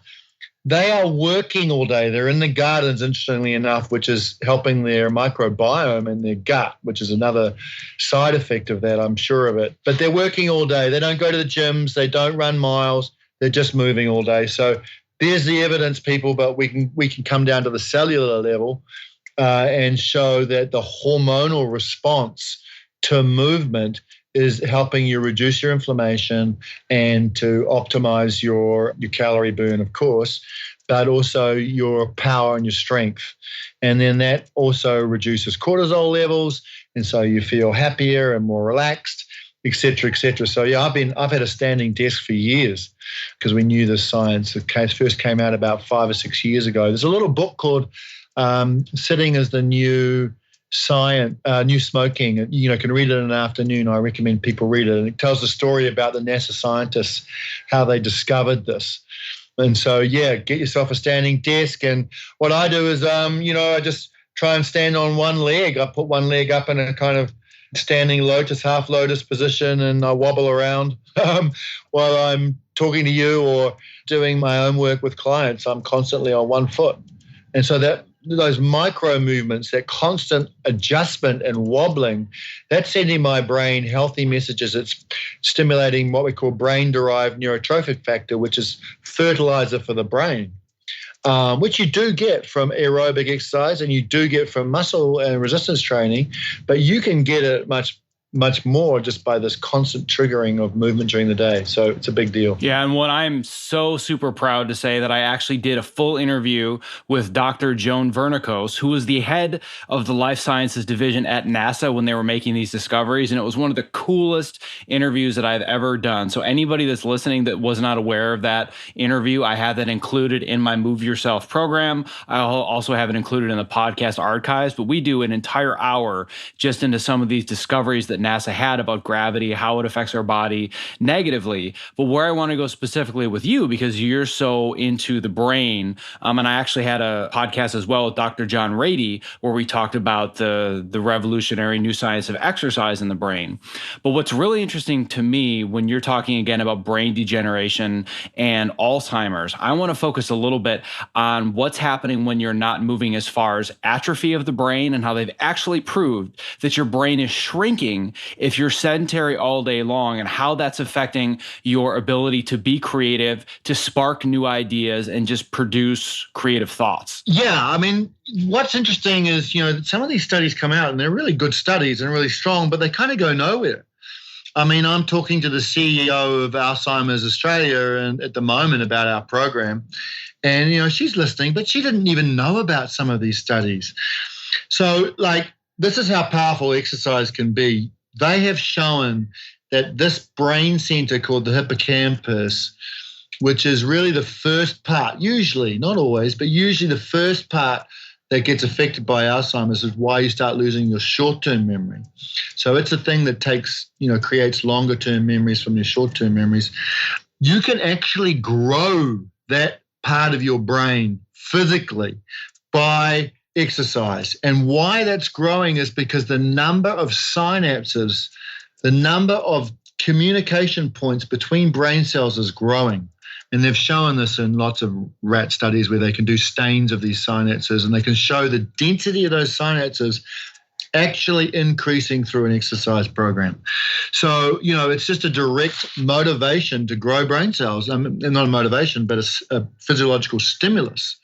They are working all day. They're in the gardens, interestingly enough, which is helping their microbiome and their gut, which is another side effect of that, I'm sure of it. But they're working all day. They don't go to the gyms. They don't run miles. They're just moving all day. So there's the evidence, people, but we can come down to the cellular level and show that the hormonal response to movement is helping you reduce your inflammation and to optimize your calorie burn, of course, but also your power and your strength. And then that also reduces cortisol levels, and so you feel happier and more relaxed, et cetera, et cetera. So yeah, I've had a standing desk for years because we knew this science. It first came out about 5 or 6 years ago. There's a little book called Sitting as the New Smoking. Can read it in an afternoon. I recommend people read it. And it tells the story about the NASA scientists, how they discovered this. And so, yeah, get yourself a standing desk. And what I do is, I just try and stand on one leg. I put one leg up in a kind of standing lotus, half lotus position, and I wobble around while I'm talking to you or doing my own work with clients. I'm constantly on one foot. And so those micro movements, that constant adjustment and wobbling, that's sending my brain healthy messages. It's stimulating what we call brain-derived neurotrophic factor, which is fertilizer for the brain, which you do get from aerobic exercise and you do get from muscle and resistance training, but you can get it much more just by this constant triggering of movement during the day. So it's a big deal. Yeah, and what I'm so super proud to say that I actually did a full interview with Dr. Joan Vernikos, who was the head of the life sciences division at NASA when they were making these discoveries, and it was one of the coolest interviews that I've ever done. So anybody that's listening that was not aware of that interview, I have that included in my Move Yourself program. I'll also have it included in the podcast archives, but we do an entire hour just into some of these discoveries that NASA had about gravity, how it affects our body negatively. But where I want to go specifically with you, because you're so into the brain, and I actually had a podcast as well with Dr. John Rady, where we talked about the revolutionary new science of exercise in the brain. But what's really interesting to me when you're talking again about brain degeneration and Alzheimer's, I want to focus a little bit on what's happening when you're not moving, as far as atrophy of the brain, and how they've actually proved that your brain is shrinking if you're sedentary all day long, and how that's affecting your ability to be creative, to spark new ideas, and just produce creative thoughts. Yeah, I mean, what's interesting is, some of these studies come out and they're really good studies and really strong, but they kind of go nowhere. I mean, I'm talking to the CEO of Alzheimer's Australia and at the moment about our program, and, she's listening, but she didn't even know about some of these studies. So, this is how powerful exercise can be. They have shown that this brain center called the hippocampus, which is really the first part, usually, not always, but usually the first part that gets affected by Alzheimer's, is why you start losing your short-term memory. So it's a thing that creates longer-term memories from your short-term memories. You can actually grow that part of your brain physically by exercise. And why that's growing is because the number of synapses, the number of communication points between brain cells is growing. And they've shown this in lots of rat studies where they can do stains of these synapses, and they can show the density of those synapses actually increasing through an exercise program. So, it's just a direct motivation to grow brain cells. Not a motivation, but a physiological stimulus.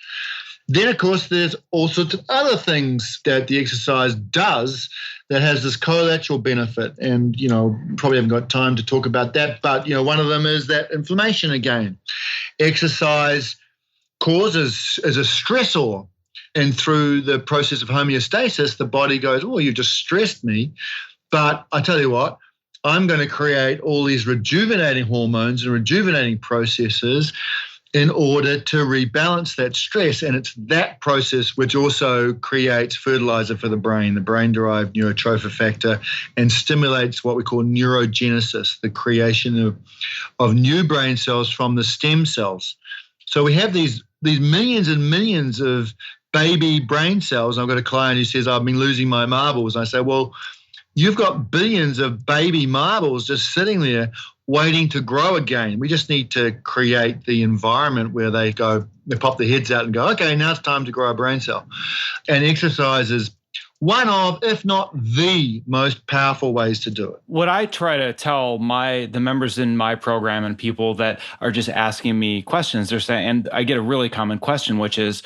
Then, of course, there's all sorts of other things that the exercise does that has this collateral benefit. And, probably haven't got time to talk about that. But, one of them is that inflammation again. Exercise causes as a stressor. And through the process of homeostasis, the body goes, oh, you just stressed me. But I tell you what, I'm going to create all these rejuvenating hormones and rejuvenating processes in order to rebalance that stress. And it's that process which also creates fertilizer for the brain-derived neurotrophic factor, and stimulates what we call neurogenesis, the creation of new brain cells from the stem cells. So we have these millions and millions of baby brain cells. I've got a client who says, I've been losing my marbles. I say, well, you've got billions of baby marbles just sitting there waiting to grow again. We just need to create the environment where they pop their heads out and go, okay, now it's time to grow a brain cell. And exercise is one of, if not the most powerful ways to do it. What I try to tell the members in my program and people that are just asking me questions, they're saying, and I get a really common question, which is,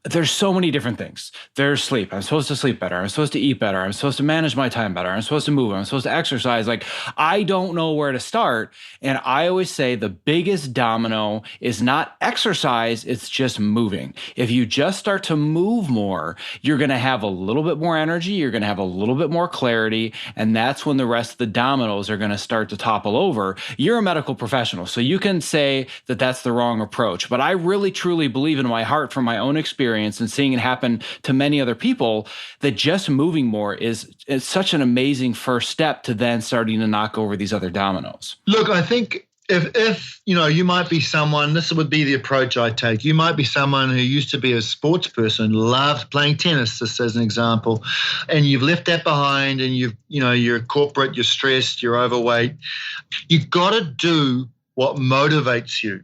there's so many different things. There's sleep. I'm supposed to sleep better. I'm supposed to eat better. I'm supposed to manage my time better. I'm supposed to move. I'm supposed to exercise. Like, I don't know where to start. And I always say the biggest domino is not exercise. It's just moving. If you just start to move more, you're going to have a little bit more energy. You're going to have a little bit more clarity. And that's when the rest of the dominoes are going to start to topple over. You're a medical professional, so you can say that that's the wrong approach. But I really, truly believe in my heart, from my own experience and seeing it happen to many other people, that just moving more is such an amazing first step to then starting to knock over these other dominoes. Look, I think if you might be someone, this would be the approach I take. You might be someone who used to be a sports person, loved playing tennis, just as an example, and you've left that behind, and you're corporate, you're stressed, you're overweight. You've got to do what motivates you.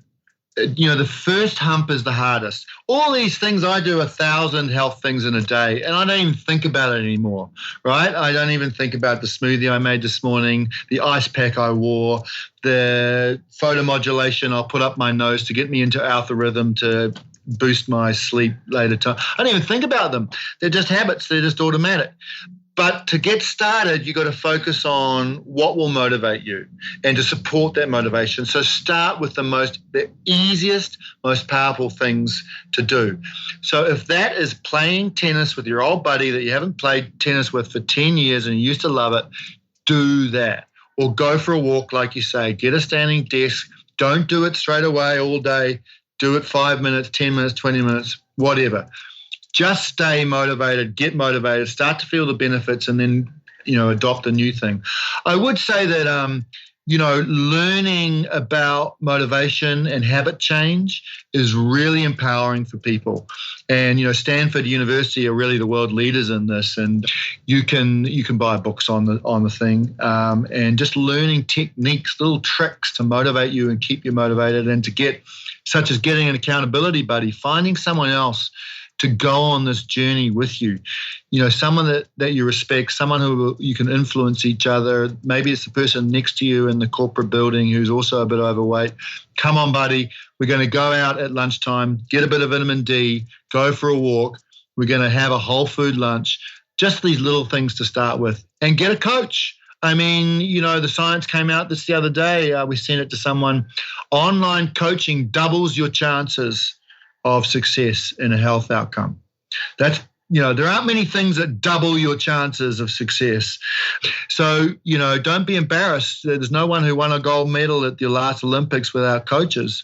The first hump is the hardest. All these things, I do 1,000 health things in a day, and I don't even think about it anymore, right? I don't even think about the smoothie I made this morning, the ice pack I wore, the photomodulation I'll put up my nose to get me into alpha rhythm to boost my sleep later time. I don't even think about them. They're just habits. They're just automatic. But to get started, you've got to focus on what will motivate you and to support that motivation. So start with the easiest, most powerful things to do. So if that is playing tennis with your old buddy that you haven't played tennis with for 10 years and you used to love it, do that. Or go for a walk, like you say. Get a standing desk. Don't do it straight away all day. Do it 5 minutes, 10 minutes, 20 minutes, whatever. Just stay motivated, get motivated, start to feel the benefits, and then, adopt a new thing. I would say that, learning about motivation and habit change is really empowering for people. And, Stanford University are really the world leaders in this. And you can buy books on the thing, and just learning techniques, little tricks to motivate you and keep you motivated, and such as getting an accountability buddy, finding someone else to go on this journey with you, someone that you respect, someone who you can influence each other. Maybe it's the person next to you in the corporate building who's also a bit overweight. Come on, buddy. We're going to go out at lunchtime, get a bit of vitamin D, go for a walk. We're going to have a whole food lunch. Just these little things to start with, and get a coach. I mean, the science came out this the other day. We sent it to someone. Online coaching doubles your chances of success in a health outcome. That's, there aren't many things that double your chances of success. So, don't be embarrassed. There's no one who won a gold medal at the last Olympics without coaches.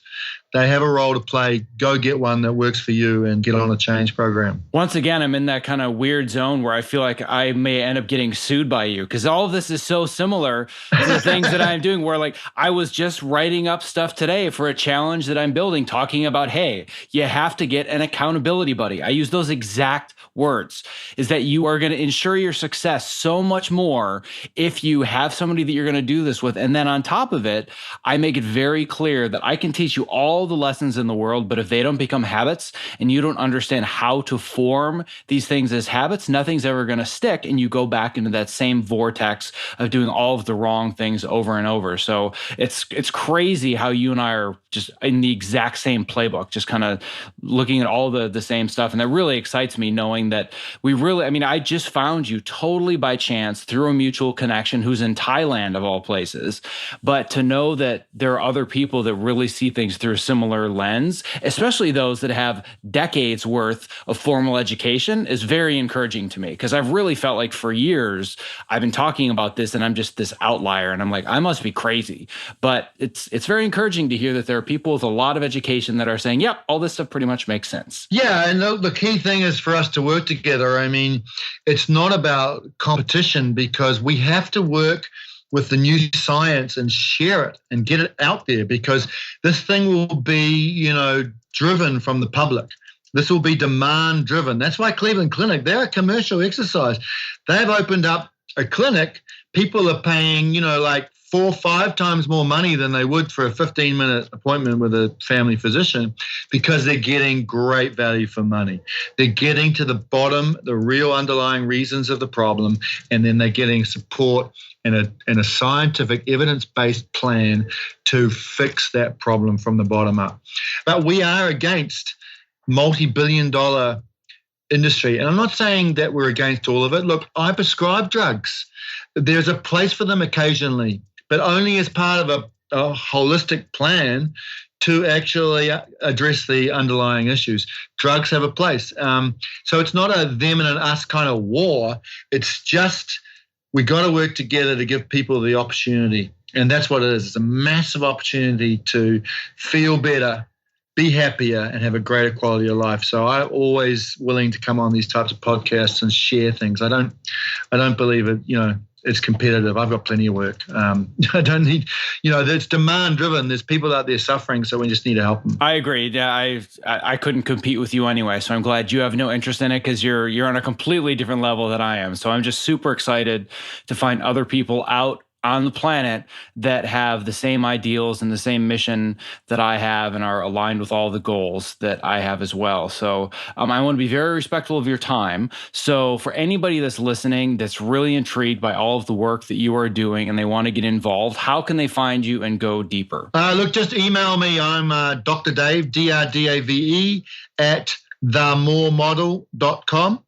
they have a role to play. Go get one that works for you and get on a change program. Once again, I'm in that kind of weird zone where I feel like I may end up getting sued by you because all of this is so similar to the things that I'm doing where like I was just writing up stuff today for a challenge that I'm building, talking about, hey, you have to get an accountability buddy. I use those exact words, is that you are going to ensure your success so much more if you have somebody that you're going to do this with. And then on top of it, I make it very clear that I can teach you all the lessons in the world, but if they don't become habits and you don't understand how to form these things as habits, nothing's ever going to stick. And you go back into that same vortex of doing all of the wrong things over and over. So it's crazy how you and I are just in the exact same playbook, just kind of looking at all the same stuff. And that really excites me knowing that I just found you totally by chance through a mutual connection who's in Thailand of all places. But to know that there are other people that really see things through a similar lens, especially those that have decades worth of formal education, is very encouraging to me because I've really felt like for years I've been talking about this and I'm just this outlier and I'm like, I must be crazy. But it's very encouraging to hear that there are people with a lot of education that are saying, yep, all this stuff pretty much makes sense. Yeah, and the key thing is for us to work together. I mean, it's not about competition because we have to work with the new science and share it and get it out there because this thing will be, driven from the public. This will be demand driven. That's why Cleveland Clinic, they're a commercial exercise. They've opened up a clinic. People are paying, like 4 or 5 times more money than they would for a 15-minute appointment with a family physician because they're getting great value for money. They're getting to the bottom, the real underlying reasons of the problem, and then they're getting support and a scientific evidence-based plan to fix that problem from the bottom up. But we are against multi-billion-dollar industry. And I'm not saying that we're against all of it. Look, I prescribe drugs. There's a place for them occasionally, but only as part of a holistic plan to actually address the underlying issues. Drugs have a place. So it's not a them and an us kind of war. It's just we got to work together to give people the opportunity. And that's what it is. It's a massive opportunity to feel better, be happier, and have a greater quality of life. So I'm always willing to come on these types of podcasts and share things. I don't believe it, it's competitive. I've got plenty of work. I don't need, it's demand driven. There's people out there suffering, so we just need to help them. I agree. Yeah, I couldn't compete with you anyway, so I'm glad you have no interest in it because you're on a completely different level than I am. So I'm just super excited to find other people out on the planet that have the same ideals and the same mission that I have and are aligned with all the goals that I have as well. So I want to be very respectful of your time. So for anybody that's listening that's really intrigued by all of the work that you are doing and they want to get involved, how can they find you and go deeper? Look, just email me. I'm Dr. Dave, DRDAVE, at themoremodel.com,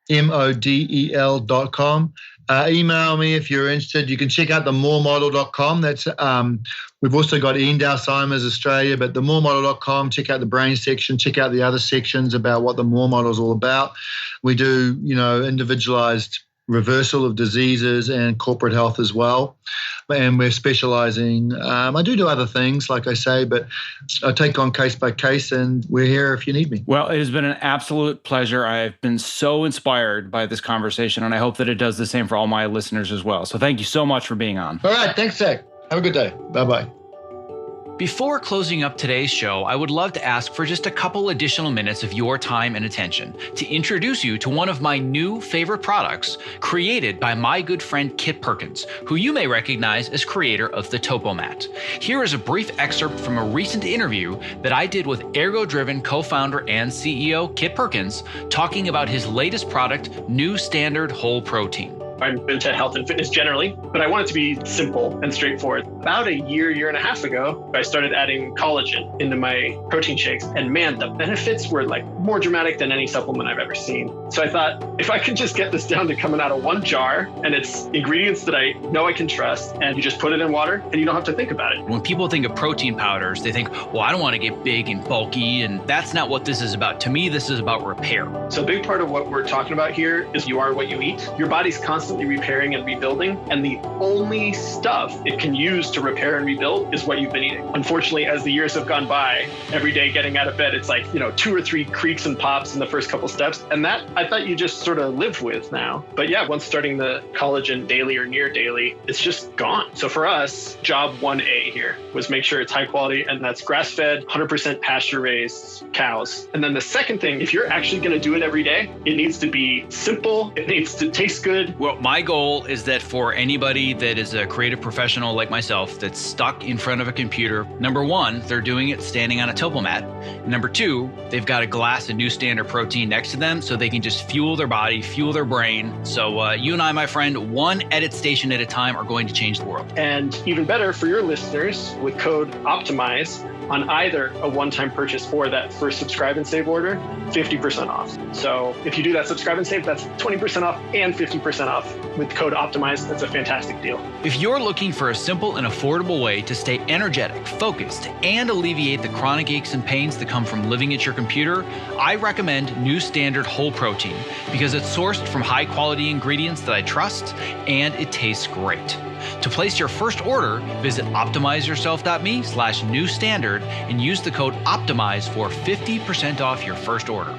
THEMOREMODEL.com. Email me if you're interested. You can check out themoremodel.com. That's we've also got End Alzheimer's Australia, but themoremodel.com. Check out the brain section. Check out the other sections about what the More Model is all about. We do, individualized reversal of diseases and corporate health as well. And we're specializing. I do other things, like I say, but I take on case by case, and we're here if you need me. Well, it has been an absolute pleasure. I've been so inspired by this conversation, and I hope that it does the same for all my listeners as well. So thank you so much for being on. All right. Thanks, Zach. Have a good day. Bye-bye. Before closing up today's show, I would love to ask for just a couple additional minutes of your time and attention to introduce you to one of my new favorite products created by my good friend Kit Perkins, who you may recognize as creator of the Topomat. Here is a brief excerpt from a recent interview that I did with Ergo-Driven co-founder and CEO Kit Perkins, talking about his latest product, New Standard Whole Protein. I'm into health and fitness generally, but I want it to be simple and straightforward. About a year and a half ago, I started adding collagen into my protein shakes. And man, the benefits were more dramatic than any supplement I've ever seen. So I thought, if I could just get this down to coming out of one jar and it's ingredients that I know I can trust, and you just put it in water and you don't have to think about it. When people think of protein powders, they think, well, I don't want to get big and bulky. And that's not what this is about. To me, this is about repair. So a big part of what we're talking about here is you are what you eat. Your body's constantly constantly repairing and rebuilding. And the only stuff it can use to repair and rebuild is what you've been eating. Unfortunately, as the years have gone by, every day getting out of bed, it's like, 2 or 3 creaks and pops in the first couple steps. And that I thought you just sort of live with now. But yeah, once starting the collagen daily or near daily, it's just gone. So for us, job 1A here was make sure it's high quality, and that's grass-fed, 100% pasture-raised cows. And then the second thing, if you're actually going to do it every day, it needs to be simple. It needs to taste good. Well, my goal is that for anybody that is a creative professional like myself that's stuck in front of a computer, number one, they're doing it standing on a topo mat. Number two, they've got a glass of New Standard protein next to them so they can just fuel their body, fuel their brain. So you and I, my friend, one edit station at a time are going to change the world. And even better for your listeners, with code OPTIMIZE on either a one-time purchase or that first subscribe and save order, 50% off. So if you do that subscribe and save, that's 20% off and 50% off with code OPTIMIZE. That's a fantastic deal. If you're looking for a simple and affordable way to stay energetic, focused, and alleviate the chronic aches and pains that come from living at your computer, I recommend New Standard Whole Protein because it's sourced from high-quality ingredients that I trust and it tastes great. To place your first order, visit optimizeyourself.me/newstandard and use the code OPTIMIZE for 50% off your first order.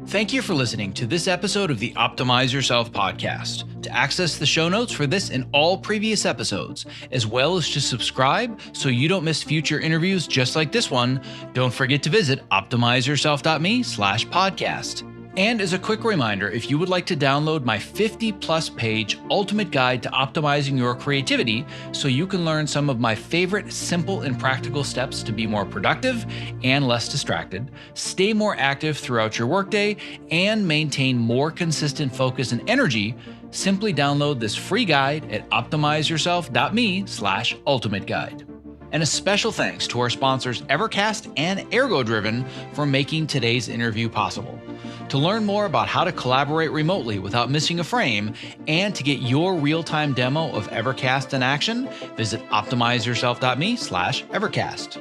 Thank you for listening to this episode of the Optimize Yourself podcast. To access the show notes for this and all previous episodes, as well as to subscribe so you don't miss future interviews just like this one, don't forget to visit optimizeyourself.me/podcast. And as a quick reminder, if you would like to download my 50-plus page ultimate guide to optimizing your creativity so you can learn some of my favorite simple and practical steps to be more productive and less distracted, stay more active throughout your workday, and maintain more consistent focus and energy, simply download this free guide at optimizeyourself.me/ultimate guide. And a special thanks to our sponsors Evercast and ErgoDriven for making today's interview possible. To learn more about how to collaborate remotely without missing a frame and to get your real-time demo of Evercast in action, visit optimizeyourself.me/Evercast.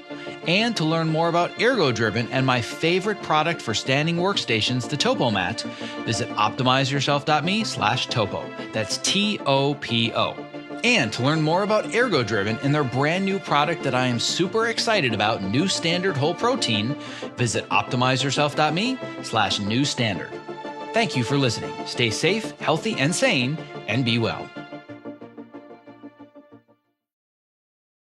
And to learn more about ErgoDriven and my favorite product for standing workstations, the Topo Mat, visit optimizeyourself.me/Topo. That's TOPO. And to learn more about ErgoDriven and their brand new product that I am super excited about, New Standard Whole Protein, visit optimizeyourself.me/newstandard. Thank you for listening. Stay safe, healthy, and sane, and be well.